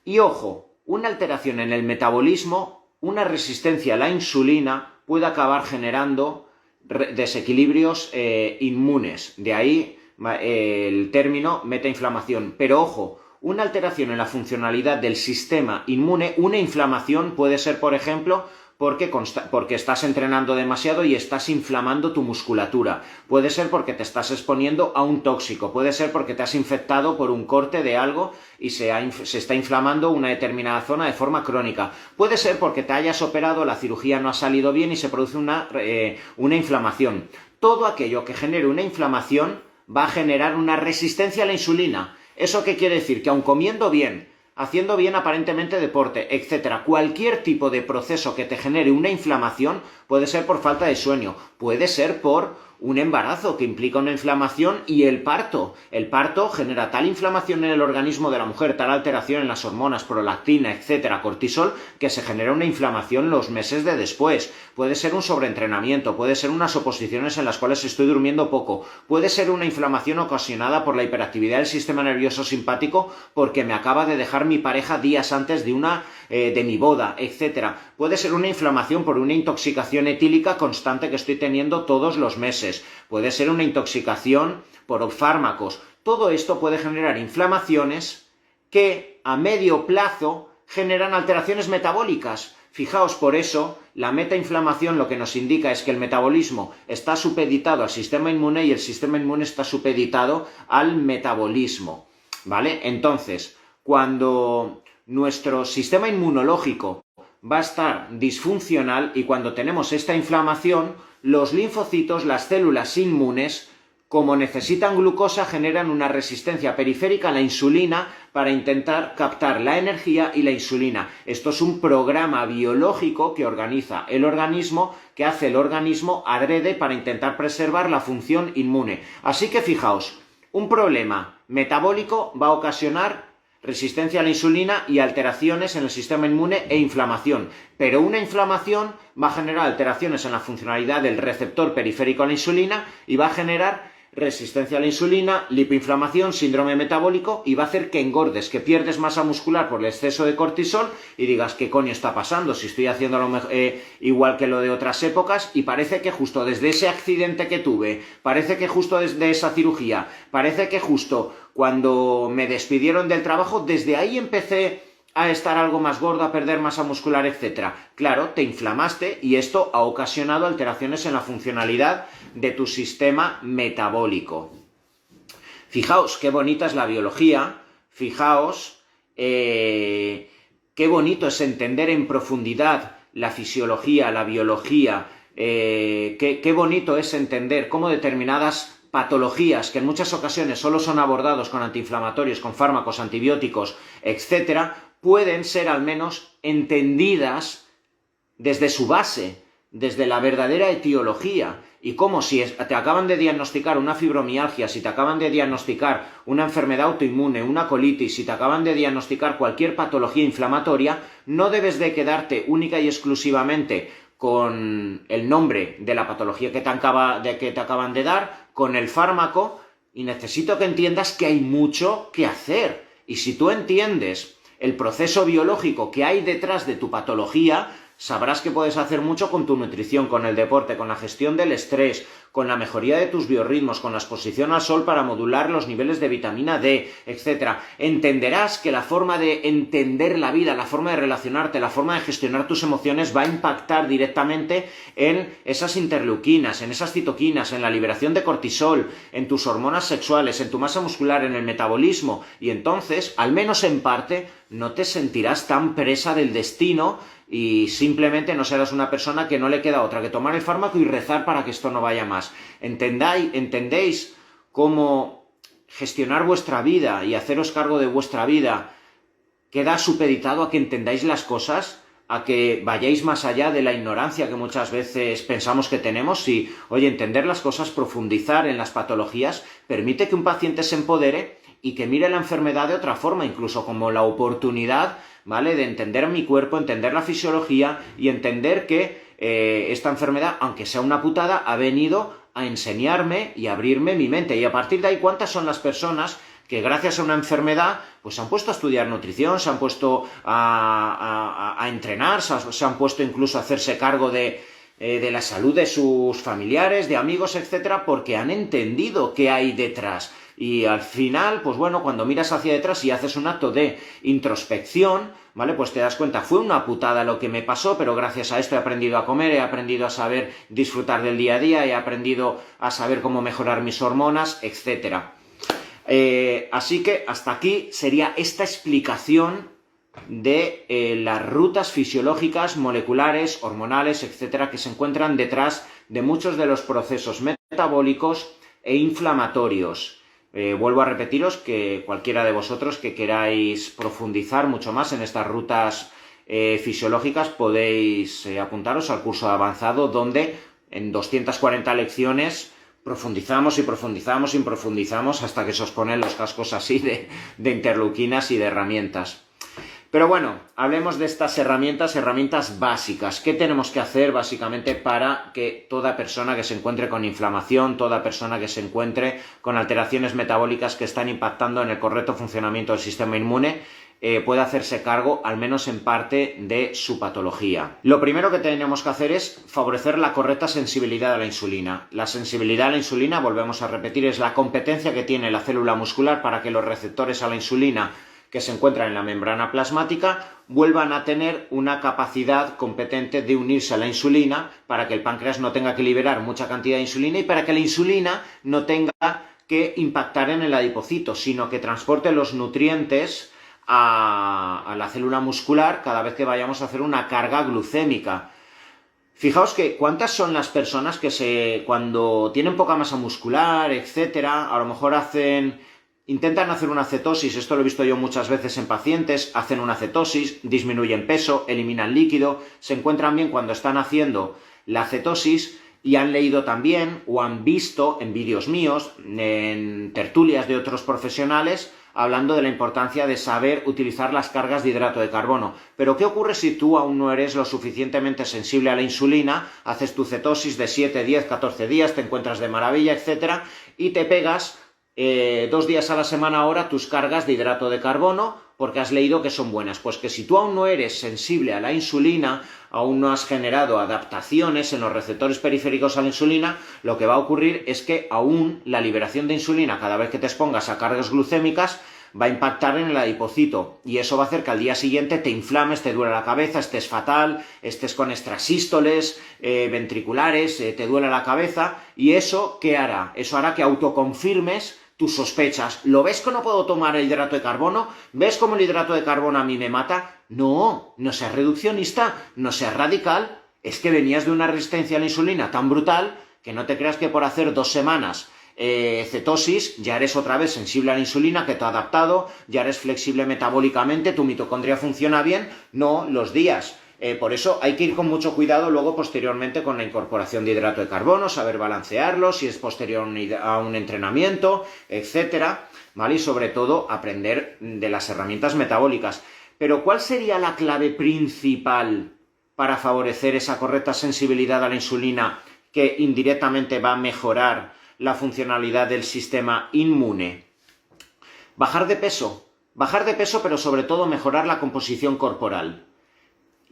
A: Y ojo, una alteración en el metabolismo, una resistencia a la insulina puede acabar generando desequilibrios inmunes, de ahí el término metainflamación. Pero ojo, una alteración en la funcionalidad del sistema inmune, una inflamación puede ser, por ejemplo, porque estás entrenando demasiado y estás inflamando tu musculatura. Puede ser porque te estás exponiendo a un tóxico. Puede ser porque te has infectado por un corte de algo y se está inflamando una determinada zona de forma crónica. Puede ser porque te hayas operado, la cirugía no ha salido bien y se produce una inflamación. Todo aquello que genere una inflamación va a generar una resistencia a la insulina. ¿Eso qué quiere decir? Que aun comiendo bien, haciendo bien aparentemente deporte, etcétera, cualquier tipo de proceso que te genere una inflamación, puede ser por falta de sueño, puede ser por un embarazo que implica una inflamación y el parto. El parto genera tal inflamación en el organismo de la mujer, tal alteración en las hormonas, prolactina, etcétera, cortisol, que se genera una inflamación los meses de después. Puede ser un sobreentrenamiento, puede ser unas oposiciones en las cuales estoy durmiendo poco, puede ser una inflamación ocasionada por la hiperactividad del sistema nervioso simpático porque me acaba de dejar mi pareja días antes de una de mi boda, etcétera. Puede ser una inflamación por una intoxicación etílica constante que estoy teniendo todos los meses. Puede ser una intoxicación por fármacos. Todo esto puede generar inflamaciones que a medio plazo generan alteraciones metabólicas. Fijaos, por eso, la metainflamación lo que nos indica es que el metabolismo está supeditado al sistema inmune y el sistema inmune está supeditado al metabolismo, ¿vale? Entonces, cuando nuestro sistema inmunológico va a estar disfuncional y cuando tenemos esta inflamación, los linfocitos, las células inmunes, como necesitan glucosa, generan una resistencia periférica a la insulina para intentar captar la energía y la insulina. Esto es un programa biológico que organiza el organismo, que hace el organismo adrede para intentar preservar la función inmune. Así que fijaos, un problema metabólico va a ocasionar resistencia a la insulina y alteraciones en el sistema inmune e inflamación. Pero una inflamación va a generar alteraciones en la funcionalidad del receptor periférico a la insulina y va a generar resistencia a la insulina, lipoinflamación, síndrome metabólico y va a hacer que engordes, que pierdes masa muscular por el exceso de cortisol y digas, ¿qué coño está pasando? Si estoy haciendo igual que lo de otras épocas y parece que justo desde ese accidente que tuve, parece que justo desde esa cirugía, parece que justo cuando me despidieron del trabajo, desde ahí empecé a estar algo más gordo, a perder masa muscular, etc. Claro, te inflamaste y esto ha ocasionado alteraciones en la funcionalidad de tu sistema metabólico. Fijaos qué bonita es la biología, fijaos qué bonito es entender en profundidad la fisiología, la biología, qué bonito es entender cómo determinadas patologías que en muchas ocasiones solo son abordados con antiinflamatorios, con fármacos, antibióticos, etc., pueden ser al menos entendidas desde su base, desde la verdadera etiología. Y como si te acaban de diagnosticar una fibromialgia, si te acaban de diagnosticar una enfermedad autoinmune, una colitis, si te acaban de diagnosticar cualquier patología inflamatoria, no debes de quedarte única y exclusivamente con el nombre de la patología que te acaban de dar, con el fármaco, y necesito que entiendas que hay mucho que hacer. Y si tú entiendes el proceso biológico que hay detrás de tu patología, sabrás que puedes hacer mucho con tu nutrición, con el deporte, con la gestión del estrés, con la mejoría de tus biorritmos, con la exposición al sol para modular los niveles de vitamina D, etc. Entenderás que la forma de entender la vida, la forma de relacionarte, la forma de gestionar tus emociones va a impactar directamente en esas interleuquinas, en esas citoquinas, en la liberación de cortisol, en tus hormonas sexuales, en tu masa muscular, en el metabolismo, y entonces, al menos en parte, no te sentirás tan presa del destino y simplemente no serás una persona que no le queda otra que tomar el fármaco y rezar para que esto no vaya más. ¿Entendéis cómo gestionar vuestra vida y haceros cargo de vuestra vida queda supeditado a que entendáis las cosas, a que vayáis más allá de la ignorancia que muchas veces pensamos que tenemos? Y, oye, entender las cosas, profundizar en las patologías, permite que un paciente se empodere y que mire la enfermedad de otra forma, incluso como la oportunidad, ¿vale?, de entender mi cuerpo, entender la fisiología y entender que esta enfermedad, aunque sea una putada, ha venido a enseñarme y abrirme mi mente. Y a partir de ahí, ¿cuántas son las personas que gracias a una enfermedad pues se han puesto a estudiar nutrición, se han puesto a entrenar, se han puesto incluso a hacerse cargo de la salud de sus familiares, de amigos, etcétera, porque han entendido qué hay detrás? Y al final, pues bueno, cuando miras hacia detrás y haces un acto de introspección, ¿vale?, pues te das cuenta, fue una putada lo que me pasó, pero gracias a esto he aprendido a comer, he aprendido a saber disfrutar del día a día, he aprendido a saber cómo mejorar mis hormonas, etcétera. Así que hasta aquí sería esta explicación de las rutas fisiológicas, moleculares, hormonales, etcétera, que se encuentran detrás de muchos de los procesos metabólicos e inflamatorios. Vuelvo a repetiros que cualquiera de vosotros que queráis profundizar mucho más en estas rutas fisiológicas podéis apuntaros al curso avanzado, donde en 240 lecciones profundizamos y profundizamos y profundizamos hasta que se os ponen los cascos así de interleuquinas y de herramientas. Pero bueno, hablemos de estas herramientas básicas. ¿Qué tenemos que hacer básicamente para que toda persona que se encuentre con inflamación, toda persona que se encuentre con alteraciones metabólicas que están impactando en el correcto funcionamiento del sistema inmune, puede hacerse cargo, al menos en parte, de su patología. Lo primero que tenemos que hacer es favorecer la correcta sensibilidad a la insulina. La sensibilidad a la insulina, volvemos a repetir, es la competencia que tiene la célula muscular para que los receptores a la insulina que se encuentran en la membrana plasmática vuelvan a tener una capacidad competente de unirse a la insulina para que el páncreas no tenga que liberar mucha cantidad de insulina y para que la insulina no tenga que impactar en el adipocito, sino que transporte los nutrientes a la célula muscular cada vez que vayamos a hacer una carga glucémica. Fijaos que cuántas son las personas que cuando tienen poca masa muscular, etcétera, a lo mejor intentan hacer una cetosis, esto lo he visto yo muchas veces en pacientes, hacen una cetosis, disminuyen peso, eliminan líquido, se encuentran bien cuando están haciendo la cetosis y han leído también o han visto en vídeos míos, en tertulias de otros profesionales, hablando de la importancia de saber utilizar las cargas de hidrato de carbono. Pero ¿qué ocurre si tú aún no eres lo suficientemente sensible a la insulina, haces tu cetosis de 7, 10, 14 días, te encuentras de maravilla, etcétera, y te pegas 2 días a la semana ahora tus cargas de hidrato de carbono porque has leído que son buenas? Pues que si tú aún no eres sensible a la insulina, aún no has generado adaptaciones en los receptores periféricos a la insulina, lo que va a ocurrir es que aún la liberación de insulina cada vez que te expongas a cargas glucémicas va a impactar en el adipocito y eso va a hacer que al día siguiente te inflames, te duele la cabeza, estés fatal, estés con extrasístoles ventriculares, te duele la cabeza y eso ¿qué hará? Eso hará que autoconfirmes tus sospechas. ¿Lo ves que no puedo tomar el hidrato de carbono? ¿Ves cómo el hidrato de carbono a mí me mata? No seas reduccionista, no seas radical, es que venías de una resistencia a la insulina tan brutal que no te creas que por hacer 2 semanas cetosis, ya eres otra vez sensible a la insulina, que te ha adaptado, ya eres flexible metabólicamente, tu mitocondria funciona bien, no los días. Por eso hay que ir con mucho cuidado luego posteriormente con la incorporación de hidrato de carbono, saber balancearlo, si es posterior a un entrenamiento, etcétera, ¿vale? Y sobre todo aprender de las herramientas metabólicas. Pero ¿cuál sería la clave principal para favorecer esa correcta sensibilidad a la insulina que indirectamente va a mejorar la funcionalidad del sistema inmune? Bajar de peso, pero sobre todo mejorar la composición corporal.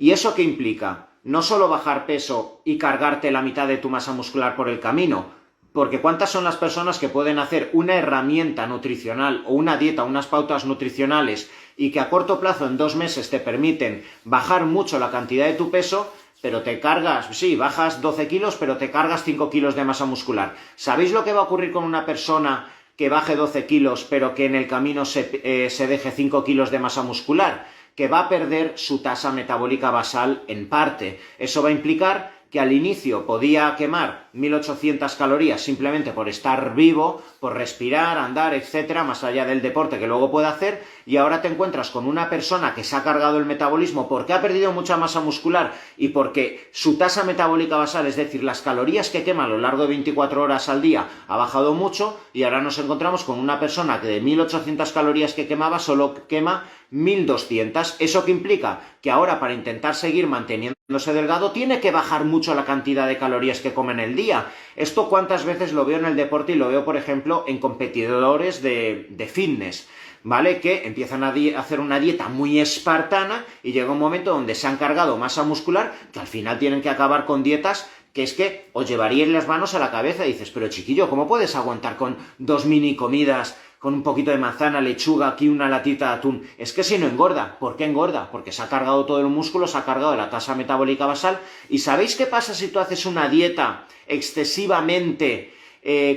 A: ¿Y eso qué implica? No solo bajar peso y cargarte la mitad de tu masa muscular por el camino, porque ¿cuántas son las personas que pueden hacer una herramienta nutricional o una dieta, unas pautas nutricionales y que a corto plazo, en 2 meses, te permiten bajar mucho la cantidad de tu peso, pero te cargas, sí, bajas 12 kilos, pero te cargas 5 kilos de masa muscular? ¿Sabéis lo que va a ocurrir con una persona que baje 12 kilos, pero que en el camino se deje 5 kilos de masa muscular? Que va a perder su tasa metabólica basal en parte. Eso va a implicar que al inicio podía quemar 1800 calorías simplemente por estar vivo, por respirar, andar, etcétera, más allá del deporte que luego puede hacer, y ahora te encuentras con una persona que se ha cargado el metabolismo porque ha perdido mucha masa muscular y porque su tasa metabólica basal, es decir, las calorías que quema a lo largo de 24 horas al día, ha bajado mucho, y ahora nos encontramos con una persona que de 1800 calorías que quemaba solo quema 1200. ¿Eso qué implica? Que ahora, para intentar seguir manteniéndose delgado, tiene que bajar mucho la cantidad de calorías que come en el día. Esto cuántas veces lo veo en el deporte y lo veo, por ejemplo, en competidores de fitness, ¿vale? Que empiezan a hacer una dieta muy espartana y llega un momento donde se han cargado masa muscular que al final tienen que acabar con dietas que es que os llevaríais las manos a la cabeza y dices, pero chiquillo, ¿cómo puedes aguantar con 2 mini comidas, con un poquito de manzana, lechuga, aquí una latita de atún? Es que si no engorda. ¿Por qué engorda? Porque se ha cargado todo el músculo, se ha cargado la tasa metabólica basal. ¿Y sabéis qué pasa si tú haces una dieta excesivamente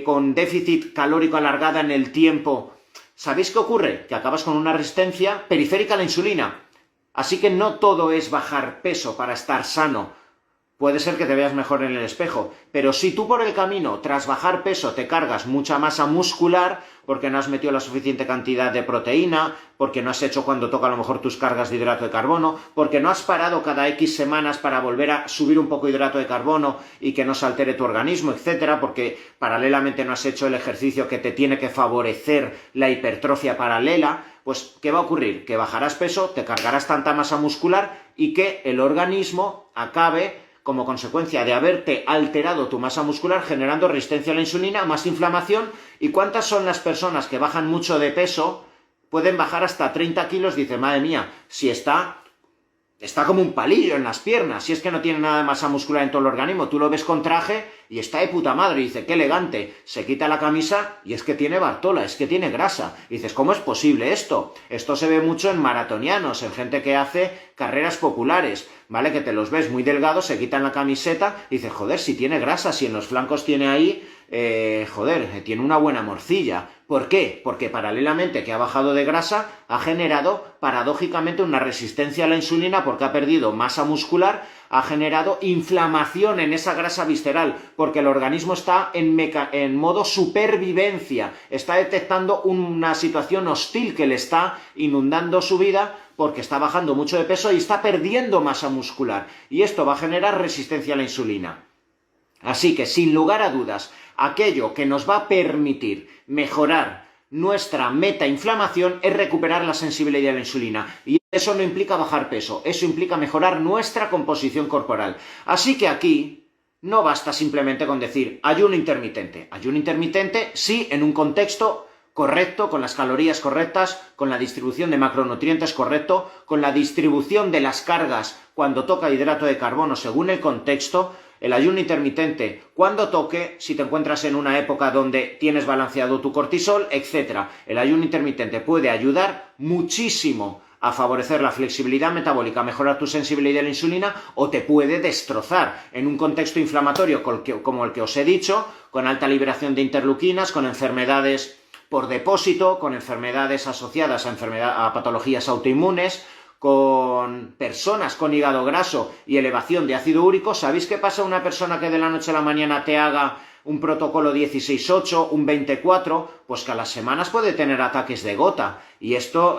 A: con déficit calórico alargada en el tiempo? ¿Sabéis qué ocurre? Que acabas con una resistencia periférica a la insulina. Así que no todo es bajar peso para estar sano. Puede ser que te veas mejor en el espejo, pero si tú por el camino, tras bajar peso, te cargas mucha masa muscular, porque no has metido la suficiente cantidad de proteína, porque no has hecho cuando toca a lo mejor tus cargas de hidrato de carbono, porque no has parado cada X semanas para volver a subir un poco de hidrato de carbono y que no se altere tu organismo, etcétera, porque paralelamente no has hecho el ejercicio que te tiene que favorecer la hipertrofia paralela, pues ¿qué va a ocurrir? Que bajarás peso, te cargarás tanta masa muscular y que el organismo acabe como consecuencia de haberte alterado tu masa muscular, generando resistencia a la insulina, más inflamación. ¿Y cuántas son las personas que bajan mucho de peso, pueden bajar hasta 30 kilos, dice, madre mía, si está como un palillo en las piernas, si es que no tiene nada de masa muscular en todo el organismo, tú lo ves con traje y está de puta madre, y dice, qué elegante, se quita la camisa y es que tiene Bartola, es que tiene grasa, y dices, ¿cómo es posible esto? Esto se ve mucho en maratonianos, en gente que hace carreras populares, ¿vale? Que te los ves muy delgados, se quitan la camiseta y dices, joder, si tiene grasa, si en los flancos tiene ahí, joder, tiene una buena morcilla. ¿Por qué? Porque paralelamente que ha bajado de grasa, ha generado paradójicamente una resistencia a la insulina porque ha perdido masa muscular, ha generado inflamación en esa grasa visceral, porque el organismo está en modo supervivencia, está detectando una situación hostil que le está inundando su vida porque está bajando mucho de peso y está perdiendo masa muscular. Y esto va a generar resistencia a la insulina. Así que, sin lugar a dudas, aquello que nos va a permitir mejorar nuestra metainflamación es recuperar la sensibilidad a la insulina. Y eso no implica bajar peso, eso implica mejorar nuestra composición corporal. Así que aquí no basta simplemente con decir ayuno intermitente. Ayuno intermitente, sí, en un contexto correcto, con las calorías correctas, con la distribución de macronutrientes correcto, con la distribución de las cargas cuando toca hidrato de carbono según el contexto. El ayuno intermitente, cuando toque, si te encuentras en una época donde tienes balanceado tu cortisol, etc. El ayuno intermitente puede ayudar muchísimo a favorecer la flexibilidad metabólica, a mejorar tu sensibilidad a la insulina, o te puede destrozar en un contexto inflamatorio como el que os he dicho, con alta liberación de interleuquinas, con enfermedades por depósito, con enfermedades asociadas a patologías autoinmunes, con personas con hígado graso y elevación de ácido úrico. ¿Sabéis qué pasa a una persona que de la noche a la mañana te haga un protocolo 16-8, un 24? Pues que a las semanas puede tener ataques de gota. Y esto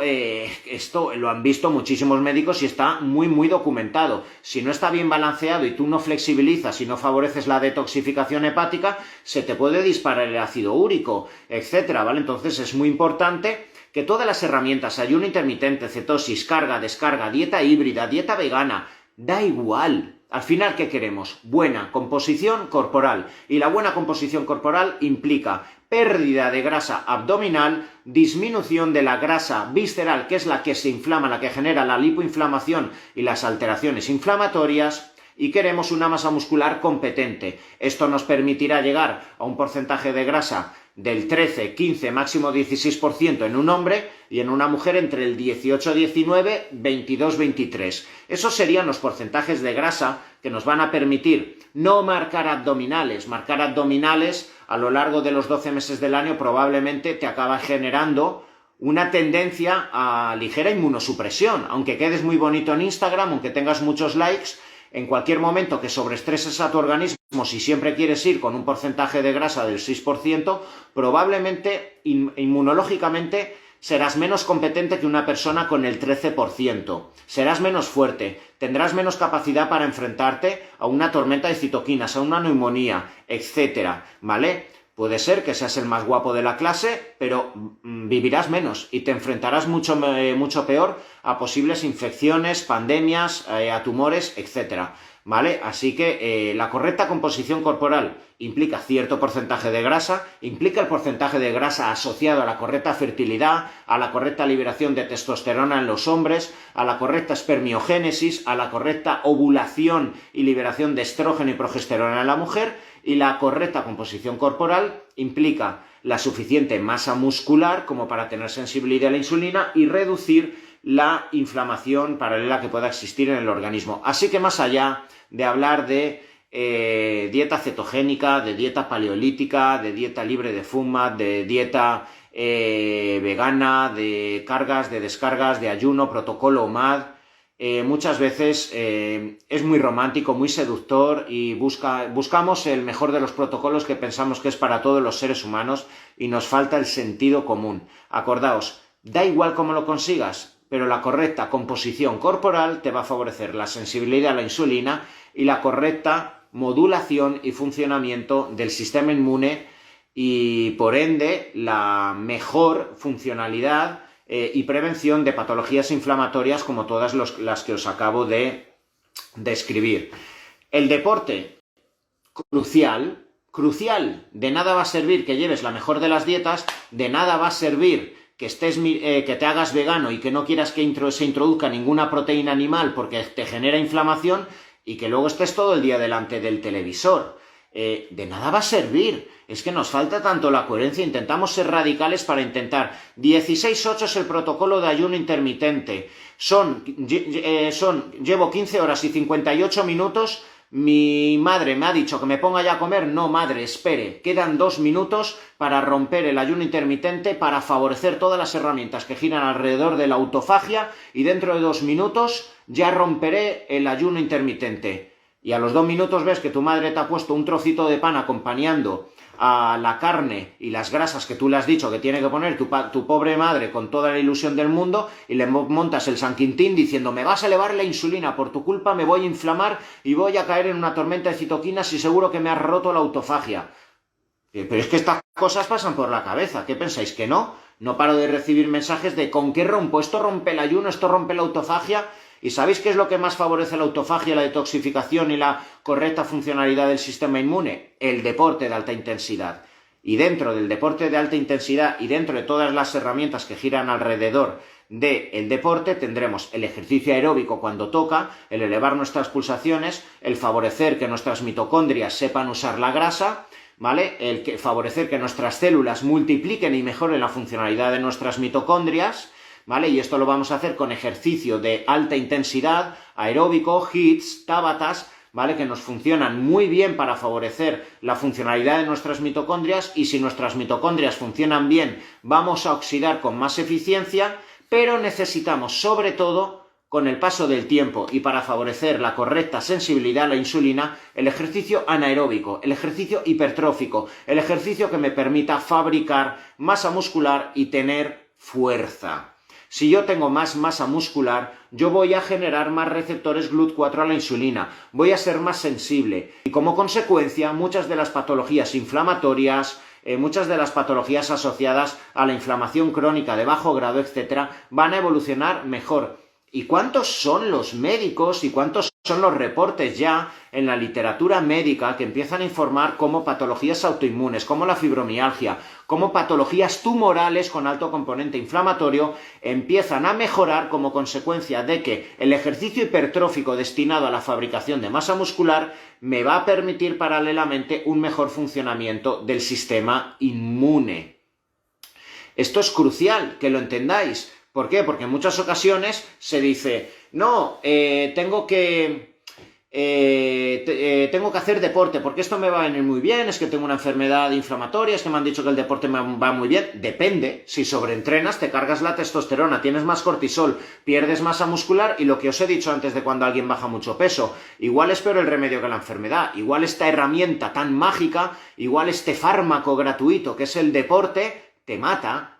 A: lo han visto muchísimos médicos y está muy, muy documentado. Si no está bien balanceado y tú no flexibilizas y no favoreces la detoxificación hepática, se te puede disparar el ácido úrico, etcétera, ¿vale? Entonces es muy importante que todas las herramientas, ayuno intermitente, cetosis, carga, descarga, dieta híbrida, dieta vegana, da igual. Al final, ¿qué queremos? Buena composición corporal. Y la buena composición corporal implica pérdida de grasa abdominal, disminución de la grasa visceral, que es la que se inflama, la que genera la lipoinflamación y las alteraciones inflamatorias, y queremos una masa muscular competente. Esto nos permitirá llegar a un porcentaje de grasa del 13, 15, máximo 16% en un hombre, y en una mujer entre el 18, 19, 22, 23. Esos serían los porcentajes de grasa que nos van a permitir no marcar abdominales. Marcar abdominales a lo largo de los 12 meses del año probablemente te acaba generando una tendencia a ligera inmunosupresión. Aunque quedes muy bonito en Instagram, aunque tengas muchos likes, en cualquier momento que sobreestreses a tu organismo, si siempre quieres ir con un porcentaje de grasa del 6%, probablemente inmunológicamente serás menos competente que una persona con el 13%. Serás menos fuerte, tendrás menos capacidad para enfrentarte a una tormenta de citoquinas, a una neumonía, etcétera, ¿vale? Puede ser que seas el más guapo de la clase, pero vivirás menos y te enfrentarás mucho peor a posibles infecciones, pandemias, a tumores, etcétera, ¿vale? Así que la correcta composición corporal implica cierto porcentaje de grasa, implica el porcentaje de grasa asociado a la correcta fertilidad, a la correcta liberación de testosterona en los hombres, a la correcta espermiogénesis, a la correcta ovulación y liberación de estrógeno y progesterona en la mujer. Y la correcta composición corporal implica la suficiente masa muscular como para tener sensibilidad a la insulina y reducir la inflamación paralela que pueda existir en el organismo. Así que más allá de hablar de dieta cetogénica, de dieta paleolítica, de dieta libre de FODMAP, de dieta vegana, de cargas, de descargas, de ayuno, protocolo OMAD, muchas veces es muy romántico, muy seductor y buscamos el mejor de los protocolos que pensamos que es para todos los seres humanos y nos falta el sentido común. Acordaos, da igual cómo lo consigas, pero la correcta composición corporal te va a favorecer la sensibilidad a la insulina y la correcta modulación y funcionamiento del sistema inmune y, por ende, la mejor funcionalidad y prevención de patologías inflamatorias como todas las que os acabo de describir. El deporte, crucial. De nada va a servir que lleves la mejor de las dietas, de nada va a servir que que te hagas vegano y que no quieras que se introduzca ninguna proteína animal porque te genera inflamación y que luego estés todo el día delante del televisor. De nada va a servir. Es que nos falta tanto la coherencia. Intentamos ser radicales para intentar. 16/8 es el protocolo de ayuno intermitente. Llevo 15 horas y 58 minutos. Mi madre me ha dicho que me ponga ya a comer. No, madre, espere. Quedan 2 minutos para romper el ayuno intermitente, para favorecer todas las herramientas que giran alrededor de la autofagia, y dentro de 2 minutos ya romperé el ayuno intermitente. Y a los 2 minutos ves que tu madre te ha puesto un trocito de pan acompañando a la carne y las grasas que tú le has dicho que tiene que poner tu pobre madre con toda la ilusión del mundo, y le montas el San Quintín diciendo: me vas a elevar la insulina, por tu culpa me voy a inflamar y voy a caer en una tormenta de citoquinas y seguro que me has roto la autofagia. Pero es que estas cosas pasan por la cabeza. ¿Qué pensáis, que no? No paro de recibir mensajes de ¿con qué rompo? Esto rompe el ayuno, esto rompe la autofagia. ¿Y sabéis qué es lo que más favorece la autofagia, la detoxificación y la correcta funcionalidad del sistema inmune? El deporte de alta intensidad. Y dentro del deporte de alta intensidad y dentro de todas las herramientas que giran alrededor del deporte, tendremos el ejercicio aeróbico cuando toca, el elevar nuestras pulsaciones, el favorecer que nuestras mitocondrias sepan usar la grasa, ¿vale? Favorecer que nuestras células multipliquen y mejoren la funcionalidad de nuestras mitocondrias, ¿vale? Y esto lo vamos a hacer con ejercicio de alta intensidad, aeróbico, HIITs, tabatas, ¿vale? Que nos funcionan muy bien para favorecer la funcionalidad de nuestras mitocondrias, y si nuestras mitocondrias funcionan bien, vamos a oxidar con más eficiencia, pero necesitamos, sobre todo, con el paso del tiempo y para favorecer la correcta sensibilidad a la insulina, el ejercicio anaeróbico, el ejercicio hipertrófico, el ejercicio que me permita fabricar masa muscular y tener fuerza. Si yo tengo más masa muscular, yo voy a generar más receptores GLUT4 a la insulina, voy a ser más sensible, y como consecuencia muchas de las patologías inflamatorias, muchas de las patologías asociadas a la inflamación crónica de bajo grado, etcétera, van a evolucionar mejor. ¿Y cuántos son los médicos y cuántos son los reportes ya en la literatura médica que empiezan a informar cómo patologías autoinmunes, como la fibromialgia, como patologías tumorales con alto componente inflamatorio empiezan a mejorar como consecuencia de que el ejercicio hipertrófico destinado a la fabricación de masa muscular me va a permitir paralelamente un mejor funcionamiento del sistema inmune? Esto es crucial que lo entendáis. ¿Por qué? Porque en muchas ocasiones se dice: no, tengo que hacer deporte porque esto me va a venir muy bien, es que tengo una enfermedad inflamatoria, es que me han dicho que el deporte me va muy bien. Depende. Si sobreentrenas, te cargas la testosterona, tienes más cortisol, pierdes masa muscular, y lo que os he dicho antes de cuando alguien baja mucho peso, igual es peor el remedio que la enfermedad, igual esta herramienta tan mágica, igual este fármaco gratuito que es el deporte, te mata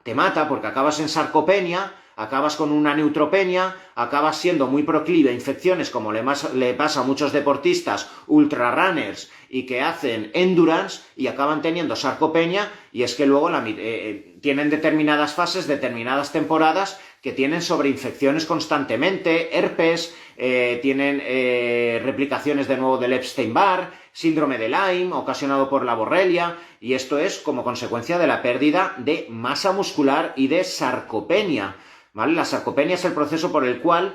A: porque acabas en sarcopenia, acabas con una neutropenia, acabas siendo muy proclive a infecciones como le pasa a muchos deportistas ultrarunners y que hacen endurance y acaban teniendo sarcopenia, y es que luego tienen determinadas fases, determinadas temporadas que tienen sobreinfecciones constantemente, herpes, tienen replicaciones de nuevo del Epstein-Barr, síndrome de Lyme ocasionado por la borrelia, y esto es como consecuencia de la pérdida de masa muscular y de sarcopenia, ¿vale? La sarcopenia es el proceso por el cual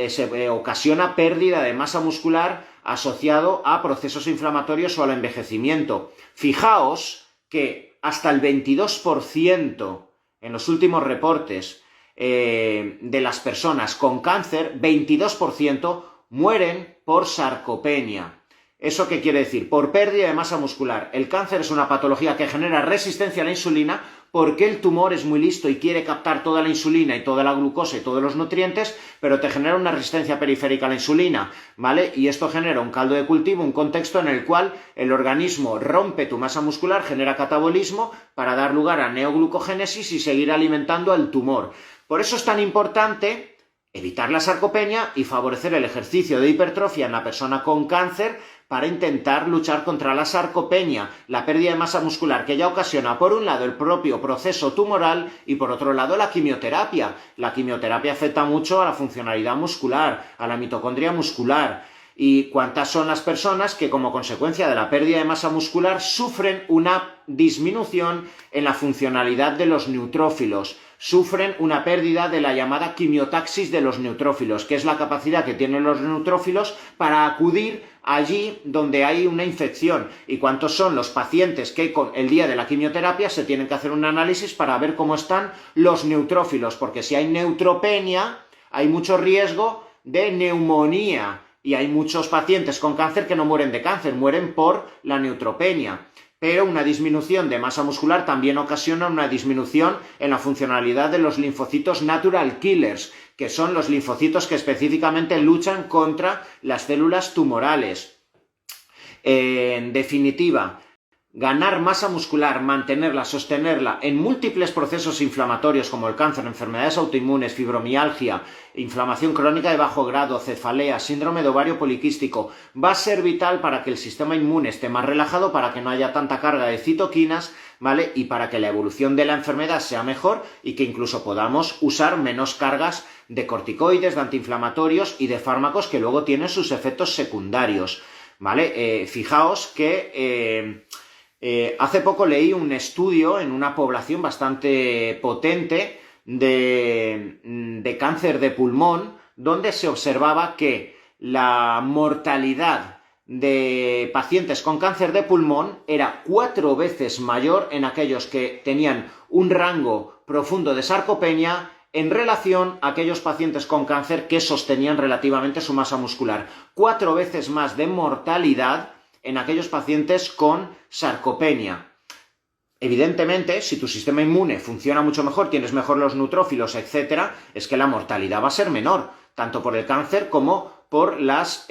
A: se ocasiona pérdida de masa muscular asociado a procesos inflamatorios o al envejecimiento. Fijaos que hasta el 22% en los últimos reportes de las personas con cáncer, 22% mueren por sarcopenia. ¿Eso qué quiere decir? Por pérdida de masa muscular. El cáncer es una patología que genera resistencia a la insulina porque el tumor es muy listo y quiere captar toda la insulina y toda la glucosa y todos los nutrientes, pero te genera una resistencia periférica a la insulina, ¿vale? Y esto genera un caldo de cultivo, un contexto en el cual el organismo rompe tu masa muscular, genera catabolismo para dar lugar a neoglucogénesis y seguir alimentando al tumor. Por eso es tan importante evitar la sarcopenia y favorecer el ejercicio de hipertrofia en la persona con cáncer para intentar luchar contra la sarcopenia, la pérdida de masa muscular que ya ocasiona, por un lado, el propio proceso tumoral y, por otro lado, la quimioterapia. La quimioterapia afecta mucho a la funcionalidad muscular, a la mitocondria muscular. ¿Y cuántas son las personas que como consecuencia de la pérdida de masa muscular sufren una disminución en la funcionalidad de los neutrófilos? Sufren una pérdida de la llamada quimiotaxis de los neutrófilos, que es la capacidad que tienen los neutrófilos para acudir allí donde hay una infección. ¿Y cuántos son los pacientes que con el día de la quimioterapia se tienen que hacer un análisis para ver cómo están los neutrófilos? Porque si hay neutropenia, hay mucho riesgo de neumonía. Y hay muchos pacientes con cáncer que no mueren de cáncer, mueren por la neutropenia. Pero una disminución de masa muscular también ocasiona una disminución en la funcionalidad de los linfocitos natural killers, que son los linfocitos que específicamente luchan contra las células tumorales. En definitiva, ganar masa muscular, mantenerla, sostenerla en múltiples procesos inflamatorios como el cáncer, enfermedades autoinmunes, fibromialgia, inflamación crónica de bajo grado, cefalea, síndrome de ovario poliquístico, va a ser vital para que el sistema inmune esté más relajado, para que no haya tanta carga de citoquinas, ¿vale? Y para que la evolución de la enfermedad sea mejor y que incluso podamos usar menos cargas de corticoides, de antiinflamatorios y de fármacos que luego tienen sus efectos secundarios, ¿vale? Fijaos que hace poco leí un estudio en una población bastante potente de cáncer de pulmón, donde se observaba que la mortalidad de pacientes con cáncer de pulmón era 4 veces mayor en aquellos que tenían un rango profundo de sarcopenia en relación a aquellos pacientes con cáncer que sostenían relativamente su masa muscular. 4 veces más de mortalidad en aquellos pacientes con sarcopenia. Evidentemente, si tu sistema inmune funciona mucho mejor, tienes mejor los neutrófilos, etc., es que la mortalidad va a ser menor, tanto por el cáncer como por las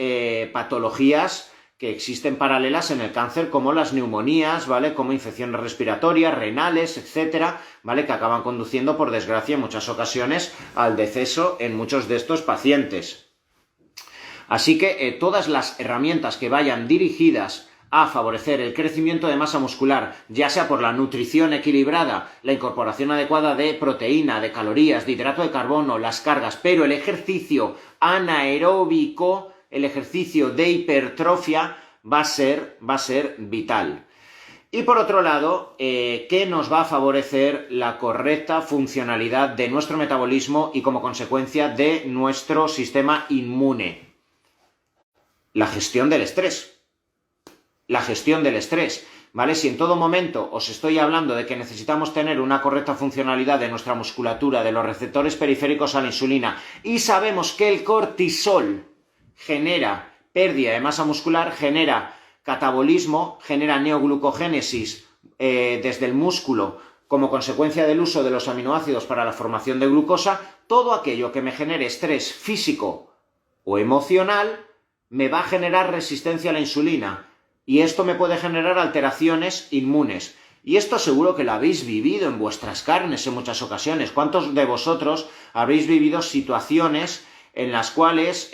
A: patologías que existen paralelas en el cáncer, como las neumonías, ¿vale? Como infecciones respiratorias, renales, etc., ¿vale? Que acaban conduciendo, por desgracia, en muchas ocasiones al deceso en muchos de estos pacientes. Así que todas las herramientas que vayan dirigidas a favorecer el crecimiento de masa muscular, ya sea por la nutrición equilibrada, la incorporación adecuada de proteína, de calorías, de hidrato de carbono, las cargas, pero el ejercicio anaeróbico, el ejercicio de hipertrofia va a ser vital. Y por otro lado, ¿qué nos va a favorecer la correcta funcionalidad de nuestro metabolismo y como consecuencia de nuestro sistema inmune? La gestión del estrés. La gestión del estrés, ¿vale? Si en todo momento os estoy hablando de que necesitamos tener una correcta funcionalidad de nuestra musculatura, de los receptores periféricos a la insulina, y sabemos que el cortisol genera pérdida de masa muscular, genera catabolismo, genera neoglucogénesis desde el músculo como consecuencia del uso de los aminoácidos para la formación de glucosa, todo aquello que me genere estrés físico o emocional me va a generar resistencia a la insulina y esto me puede generar alteraciones inmunes. Y esto seguro que lo habéis vivido en vuestras carnes en muchas ocasiones. ¿Cuántos de vosotros habréis vivido situaciones en las cuales,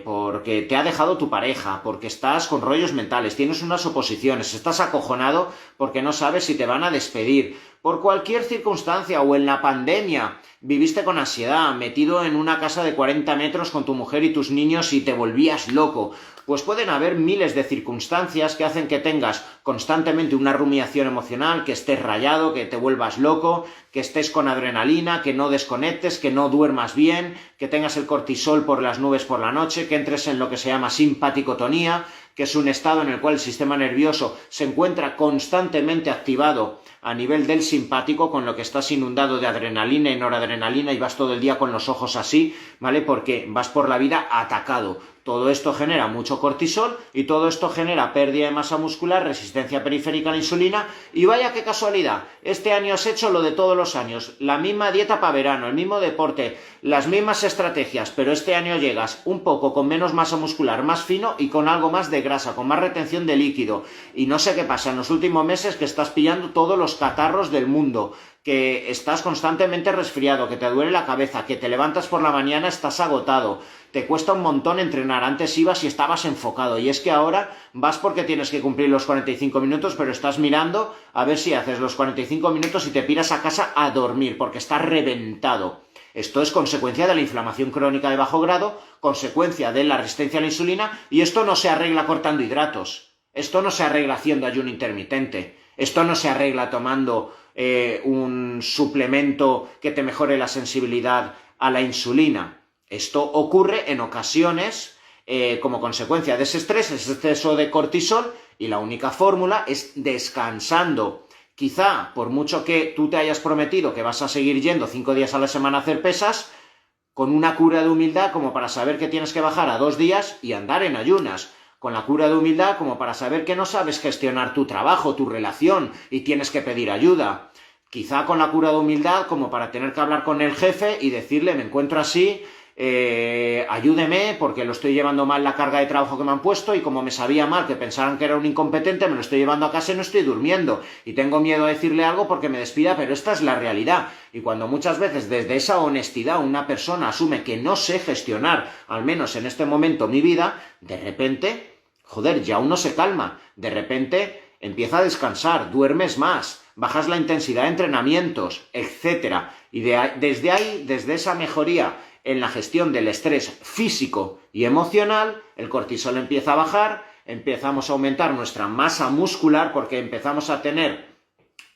A: porque te ha dejado tu pareja, porque estás con rollos mentales, tienes unas oposiciones, estás acojonado porque no sabes si te van a despedir, por cualquier circunstancia, o en la pandemia, viviste con ansiedad, metido en una casa de 40 metros con tu mujer y tus niños y te volvías loco? Pues pueden haber miles de circunstancias que hacen que tengas constantemente una rumiación emocional, que estés rayado, que te vuelvas loco, que estés con adrenalina, que no desconectes, que no duermas bien, que tengas el cortisol por las nubes por la noche, que entres en lo que se llama simpaticotonía, que es un estado en el cual el sistema nervioso se encuentra constantemente activado a nivel del simpático, con lo que estás inundado de adrenalina y noradrenalina y vas todo el día con los ojos así, ¿vale? Porque vas por la vida atacado. Todo esto genera mucho cortisol y todo esto genera pérdida de masa muscular, resistencia periférica a la insulina y vaya qué casualidad, este año has hecho lo de todos los años, la misma dieta para verano, el mismo deporte, las mismas estrategias, pero este año llegas un poco con menos masa muscular, más fino y con algo más de grasa, con más retención de líquido y no sé qué pasa en los últimos meses que estás pillando todos los catarros del mundo, que estás constantemente resfriado, que te duele la cabeza, que te levantas por la mañana, estás agotado, te cuesta un montón entrenar, antes ibas y estabas enfocado, y es que ahora vas porque tienes que cumplir los 45 minutos, pero estás mirando a ver si haces los 45 minutos y te piras a casa a dormir, porque estás reventado. Esto es consecuencia de la inflamación crónica de bajo grado, consecuencia de la resistencia a la insulina, y esto no se arregla cortando hidratos, esto no se arregla haciendo ayuno intermitente, esto no se arregla tomando un suplemento que te mejore la sensibilidad a la insulina. Esto ocurre en ocasiones como consecuencia de ese estrés, ese exceso de cortisol, y la única fórmula es descansando. Quizá, por mucho que tú te hayas prometido que vas a seguir yendo 5 días a la semana a hacer pesas, con una cura de humildad como para saber que tienes que bajar a 2 días y andar en ayunas. Con la cura de humildad como para saber que no sabes gestionar tu trabajo, tu relación y tienes que pedir ayuda. Quizá con la cura de humildad como para tener que hablar con el jefe y decirle, me encuentro así, ayúdeme porque lo estoy llevando mal la carga de trabajo que me han puesto y como me sabía mal que pensaran que era un incompetente, me lo estoy llevando a casa y no estoy durmiendo y tengo miedo a decirle algo porque me despida, pero esta es la realidad. Y cuando muchas veces desde esa honestidad una persona asume que no sé gestionar, al menos en este momento, mi vida, de repente, joder, ya uno se calma, de repente empieza a descansar, duermes más, bajas la intensidad de entrenamientos, etc. Y desde ahí, desde esa mejoría en la gestión del estrés físico y emocional, el cortisol empieza a bajar, empezamos a aumentar nuestra masa muscular porque empezamos a tener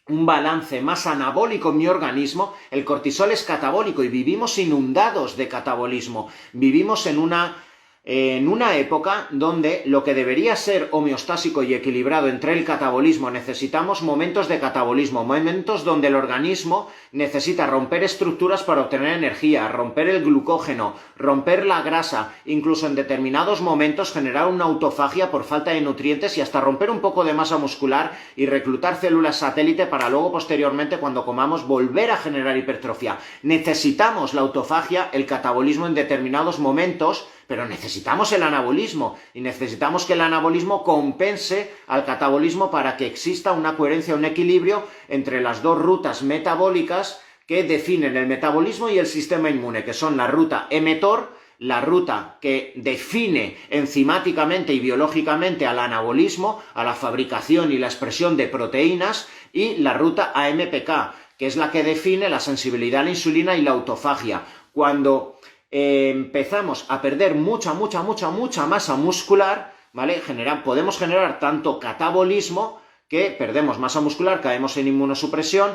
A: un balance más anabólico en mi organismo. El cortisol es catabólico y vivimos inundados de catabolismo. Vivimos en una época donde lo que debería ser homeostásico y equilibrado entre el catabolismo, necesitamos momentos de catabolismo, momentos donde el organismo necesita romper estructuras para obtener energía, romper el glucógeno, romper la grasa, incluso en determinados momentos generar una autofagia por falta de nutrientes y hasta romper un poco de masa muscular y reclutar células satélite para luego posteriormente cuando comamos volver a generar hipertrofia. Necesitamos la autofagia, el catabolismo en determinados momentos, pero necesitamos el anabolismo y necesitamos que el anabolismo compense al catabolismo para que exista una coherencia, un equilibrio entre las dos rutas metabólicas que definen el metabolismo y el sistema inmune, que son la ruta mTOR, la ruta que define enzimáticamente y biológicamente al anabolismo, a la fabricación y la expresión de proteínas, y la ruta AMPK, que es la que define la sensibilidad a la insulina y la autofagia. Cuando empezamos a perder mucha masa muscular, ¿vale? Podemos generar tanto catabolismo, que perdemos masa muscular, caemos en inmunosupresión,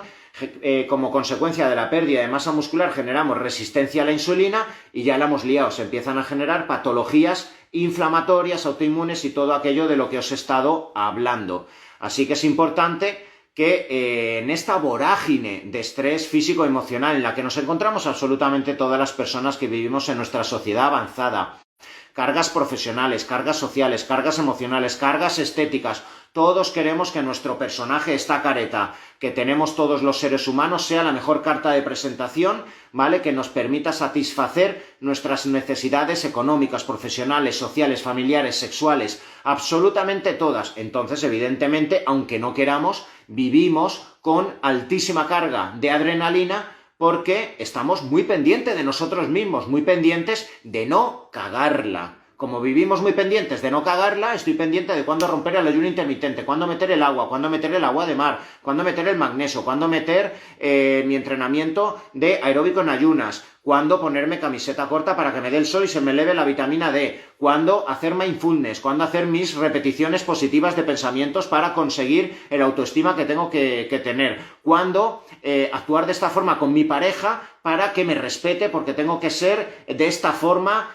A: como consecuencia de la pérdida de masa muscular generamos resistencia a la insulina y ya la hemos liado, se empiezan a generar patologías inflamatorias, autoinmunes y todo aquello de lo que os he estado hablando. Así que es importante que en esta vorágine de estrés físico-emocional en la que nos encontramos absolutamente todas las personas que vivimos en nuestra sociedad avanzada, cargas profesionales, cargas sociales, cargas emocionales, cargas estéticas, todos queremos que nuestro personaje, esta careta que tenemos todos los seres humanos, sea la mejor carta de presentación, ¿vale? Que nos permita satisfacer nuestras necesidades económicas, profesionales, sociales, familiares, sexuales, absolutamente todas. Entonces, evidentemente, aunque no queramos, vivimos con altísima carga de adrenalina porque estamos muy pendientes de nosotros mismos, muy pendientes de no cagarla. Como vivimos muy pendientes de no cagarla, estoy pendiente de cuándo romper el ayuno intermitente, cuándo meter el agua, cuándo meter el agua de mar, cuándo meter el magnesio, cuándo meter mi entrenamiento de aeróbico en ayunas, cuándo ponerme camiseta corta para que me dé el sol y se me eleve la vitamina D, cuándo hacer mindfulness, cuándo hacer mis repeticiones positivas de pensamientos para conseguir el autoestima que tengo que tener, cuándo actuar de esta forma con mi pareja para que me respete porque tengo que ser de esta forma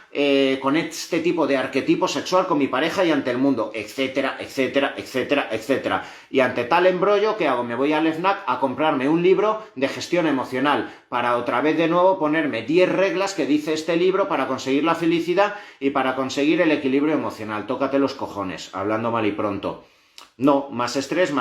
A: con este tipo de arquetipo sexual con mi pareja y ante el mundo, etcétera, etcétera, etcétera, etcétera. Y ante tal embrollo, ¿qué hago? Me voy al FNAC a comprarme un libro de gestión emocional para otra vez de nuevo ponerme 10 reglas que dice este libro para conseguir la felicidad y para conseguir el equilibrio emocional. Tócate los cojones, hablando mal y pronto. No, más estrés,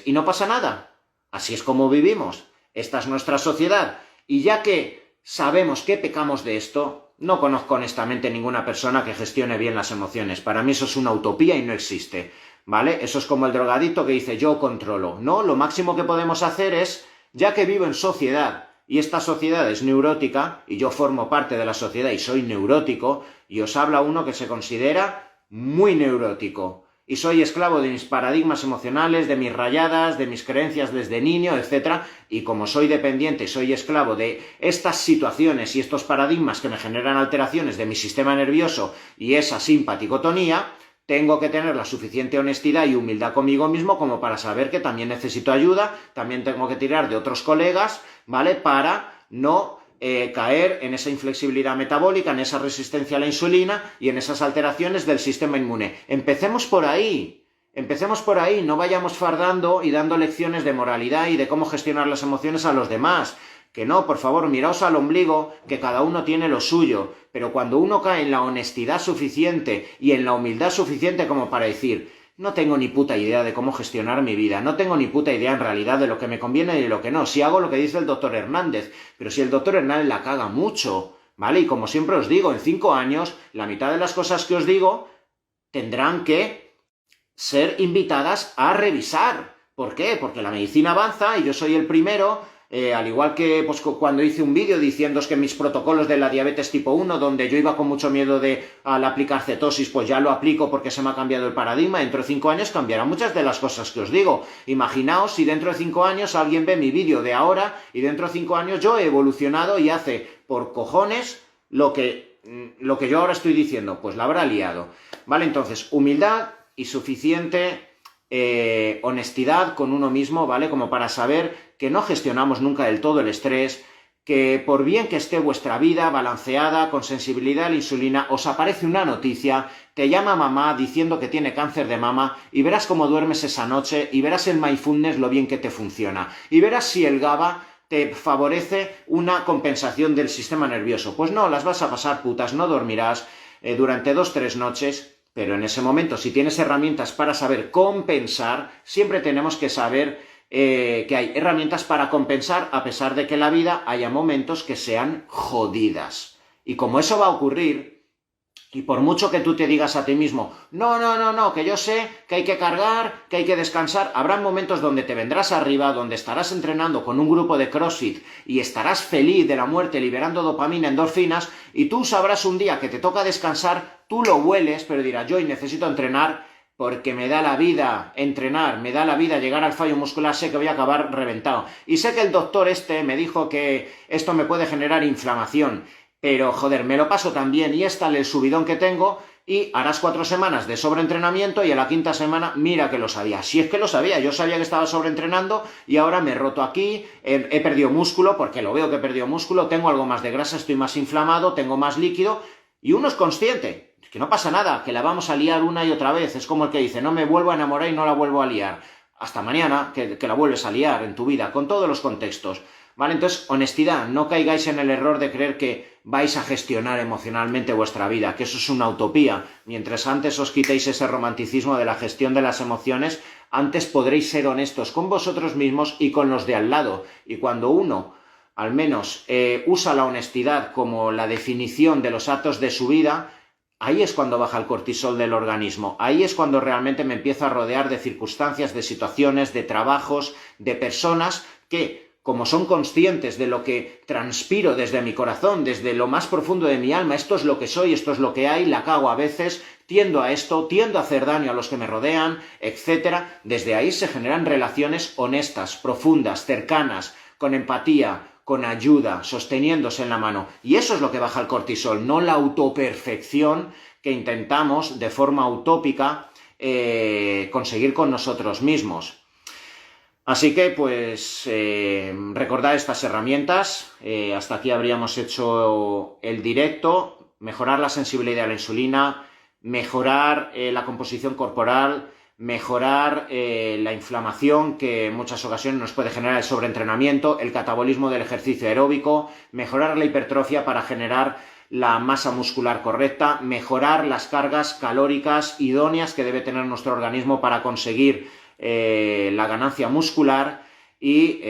A: y no pasa nada. Así es como vivimos. Esta es nuestra sociedad. Y ya que sabemos que pecamos de esto, no conozco honestamente ninguna persona que gestione bien las emociones. Para mí eso es una utopía y no existe, ¿vale? Eso es como el drogadicto que dice yo controlo. No, lo máximo que podemos hacer es, ya que vivo en sociedad y esta sociedad es neurótica y yo formo parte de la sociedad y soy neurótico, y os habla uno que se considera muy neurótico y soy esclavo de mis paradigmas emocionales, de mis rayadas, de mis creencias desde niño, etc. Y como soy dependiente, soy esclavo de estas situaciones y estos paradigmas que me generan alteraciones de mi sistema nervioso y esa simpaticotonía, tengo que tener la suficiente honestidad y humildad conmigo mismo como para saber que también necesito ayuda, también tengo que tirar de otros colegas, ¿vale? Para no caer en esa inflexibilidad metabólica, en esa resistencia a la insulina y en esas alteraciones del sistema inmune. Empecemos por ahí, no vayamos fardando y dando lecciones de moralidad y de cómo gestionar las emociones a los demás. Que no, por favor, miraos al ombligo, que cada uno tiene lo suyo, pero cuando uno cae en la honestidad suficiente y en la humildad suficiente como para decir, no tengo ni puta idea de cómo gestionar mi vida, no tengo ni puta idea en realidad de lo que me conviene y de lo que no, si hago lo que dice el doctor Hernández, pero si el doctor Hernández la caga mucho, ¿vale? Y como siempre os digo, en 5 años, la mitad de las cosas que os digo tendrán que ser invitadas a revisar. ¿Por qué? Porque la medicina avanza y yo soy el primero. Al igual que pues, cuando hice un vídeo diciendo que mis protocolos de la diabetes tipo 1, donde yo iba con mucho miedo al aplicar cetosis, pues ya lo aplico porque se me ha cambiado el paradigma. Dentro de 5 años cambiarán muchas de las cosas que os digo. Imaginaos si dentro de 5 años alguien ve mi vídeo de ahora y dentro de 5 años yo he evolucionado y hace por cojones lo que yo ahora estoy diciendo, pues la habrá liado. ¿Vale? Entonces, humildad y suficiente honestidad con uno mismo, ¿vale? Como para saber que no gestionamos nunca del todo el estrés, que por bien que esté vuestra vida balanceada, con sensibilidad a la insulina, os aparece una noticia, te llama mamá diciendo que tiene cáncer de mama y verás cómo duermes esa noche y verás el mindfulness lo bien que te funciona y verás si el GABA te favorece una compensación del sistema nervioso. Pues no, las vas a pasar putas, no dormirás durante 2-3 noches. Pero en ese momento, si tienes herramientas para saber compensar, siempre tenemos que saber que hay herramientas para compensar a pesar de que en la vida haya momentos que sean jodidas. Y como eso va a ocurrir, y por mucho que tú te digas a ti mismo, no, que yo sé que hay que cargar, que hay que descansar, habrá momentos donde te vendrás arriba, donde estarás entrenando con un grupo de CrossFit y estarás feliz de la muerte liberando dopamina, endorfinas, y tú sabrás un día que te toca descansar, tú lo hueles, pero dirás, yo hoy necesito entrenar porque me da la vida entrenar, me da la vida llegar al fallo muscular, sé que voy a acabar reventado. Y sé que el doctor me dijo que esto me puede generar inflamación, pero joder, me lo paso tan bien y es tal el subidón que tengo y harás 4 semanas de sobreentrenamiento y a la 5ª semana mira que lo sabía. Si es que lo sabía, yo sabía que estaba sobreentrenando y ahora me he roto aquí, he perdido músculo porque lo veo que he perdido músculo, tengo algo más de grasa, estoy más inflamado, tengo más líquido y uno es consciente, que no pasa nada, que la vamos a liar una y otra vez. Es como el que dice, no me vuelvo a enamorar y no la vuelvo a liar. Hasta mañana, que la vuelves a liar en tu vida, con todos los contextos. ¿Vale? Entonces, honestidad, no caigáis en el error de creer que vais a gestionar emocionalmente vuestra vida, que eso es una utopía. Mientras antes os quitéis ese romanticismo de la gestión de las emociones, antes podréis ser honestos con vosotros mismos y con los de al lado. Y cuando uno, al menos, usa la honestidad como la definición de los actos de su vida, ahí es cuando baja el cortisol del organismo, ahí es cuando realmente me empiezo a rodear de circunstancias, de situaciones, de trabajos, de personas que, como son conscientes de lo que transpiro desde mi corazón, desde lo más profundo de mi alma, esto es lo que soy, esto es lo que hay, la cago a veces, tiendo a esto, tiendo a hacer daño a los que me rodean, etc. Desde ahí se generan relaciones honestas, profundas, cercanas, con empatía, con ayuda, sosteniéndose en la mano. Y eso es lo que baja el cortisol, no la autoperfección que intentamos de forma utópica conseguir con nosotros mismos. Así que, pues, recordad estas herramientas. Hasta aquí habríamos hecho el directo. Mejorar la sensibilidad a la insulina, mejorar la composición corporal, mejorar la inflamación que en muchas ocasiones nos puede generar el sobreentrenamiento, el catabolismo del ejercicio aeróbico, mejorar la hipertrofia para generar la masa muscular correcta, mejorar las cargas calóricas idóneas que debe tener nuestro organismo para conseguir la ganancia muscular y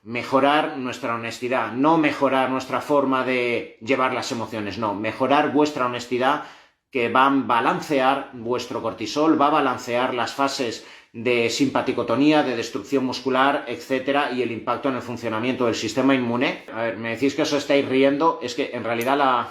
A: mejorar nuestra honestidad, no mejorar nuestra forma de llevar las emociones, no, mejorar vuestra honestidad, que va a balancear vuestro cortisol, va a balancear las fases de simpaticotonía, de destrucción muscular, etcétera, y el impacto en el funcionamiento del sistema inmune. A ver, me decís que os estáis riendo, es que en realidad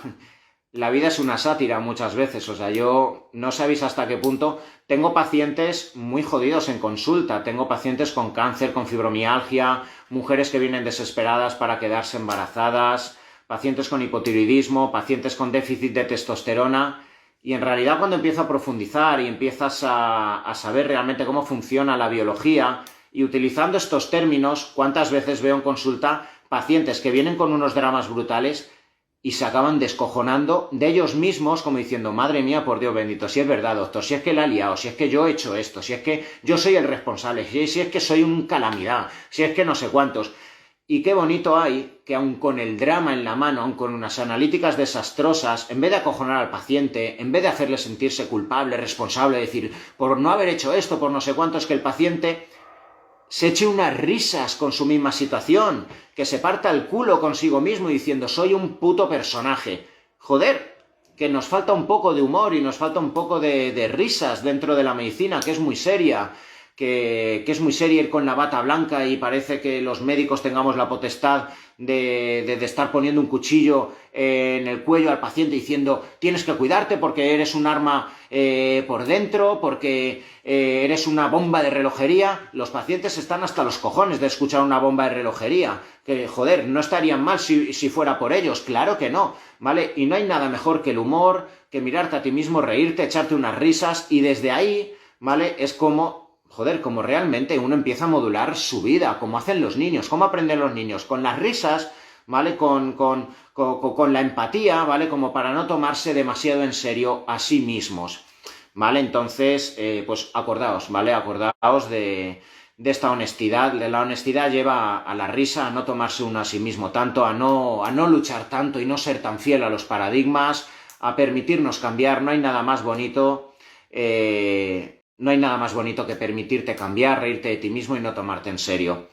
A: la vida es una sátira muchas veces, o sea, yo no sabéis hasta qué punto tengo pacientes muy jodidos en consulta, tengo pacientes con cáncer, con fibromialgia, mujeres que vienen desesperadas para quedarse embarazadas, pacientes con hipotiroidismo, pacientes con déficit de testosterona, y en realidad cuando empiezo a profundizar y empiezas a saber realmente cómo funciona la biología, y utilizando estos términos, cuántas veces veo en consulta pacientes que vienen con unos dramas brutales y se acaban descojonando de ellos mismos, como diciendo, madre mía, por Dios bendito, si es verdad, doctor, si es que la he liado, si es que yo he hecho esto, si es que yo soy el responsable, si es que soy un calamidad, si es que no sé cuántos. Y qué bonito hay que aun con el drama en la mano, aun con unas analíticas desastrosas, en vez de acojonar al paciente, en vez de hacerle sentirse culpable, responsable, decir, por no haber hecho esto, por no sé cuánto, es que el paciente se eche unas risas con su misma situación, que se parta el culo consigo mismo diciendo soy un puto personaje. Joder, que nos falta un poco de humor y nos falta un poco de risas dentro de la medicina, que es muy seria, que es muy seria ir con la bata blanca y parece que los médicos tengamos la potestad de estar poniendo un cuchillo en el cuello al paciente diciendo tienes que cuidarte porque eres un arma por dentro, porque eres una bomba de relojería. Los pacientes están hasta los cojones de escuchar una bomba de relojería, que joder, no estarían mal si fuera por ellos, claro que no, ¿vale? Y no hay nada mejor que el humor, que mirarte a ti mismo, reírte, echarte unas risas, y desde ahí, ¿vale? Es como joder, como realmente uno empieza a modular su vida, como hacen los niños. ¿Cómo aprenden los niños? Con las risas, ¿vale? Con la empatía, ¿vale? Como para no tomarse demasiado en serio a sí mismos, ¿vale? Entonces, pues acordaos, ¿vale? Acordaos de esta honestidad. La honestidad lleva a la risa, a no tomarse uno a sí mismo tanto, a no luchar tanto y no ser tan fiel a los paradigmas, a permitirnos cambiar. No hay nada más bonito. No hay nada más bonito que permitirte cambiar, reírte de ti mismo y no tomarte en serio.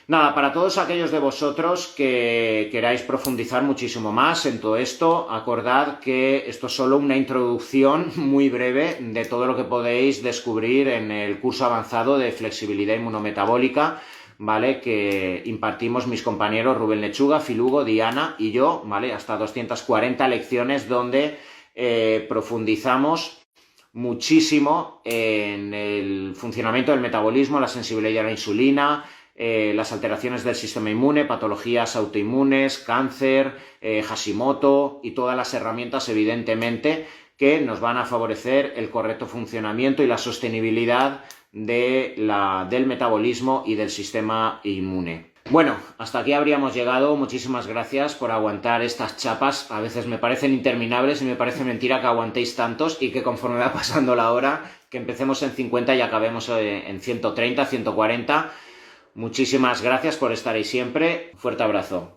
A: Nada, para todos aquellos de vosotros que queráis profundizar muchísimo más en todo esto, acordad que esto es solo una introducción muy breve de todo lo que podéis descubrir en el curso avanzado de flexibilidad inmunometabólica, ¿vale? Que impartimos mis compañeros Rubén Lechuga, Filugo, Diana y yo, ¿vale? Hasta 240 lecciones donde profundizamos muchísimo en el funcionamiento del metabolismo, la sensibilidad a la insulina, las alteraciones del sistema inmune, patologías autoinmunes, cáncer, Hashimoto y todas las herramientas evidentemente que nos van a favorecer el correcto funcionamiento y la sostenibilidad del metabolismo y del sistema inmune. Bueno, hasta aquí habríamos llegado. Muchísimas gracias por aguantar estas chapas. A veces me parecen interminables y me parece mentira que aguantéis tantos y que conforme va pasando la hora, que empecemos en 50 y acabemos en 130, 140. Muchísimas gracias por estar ahí siempre. Fuerte abrazo.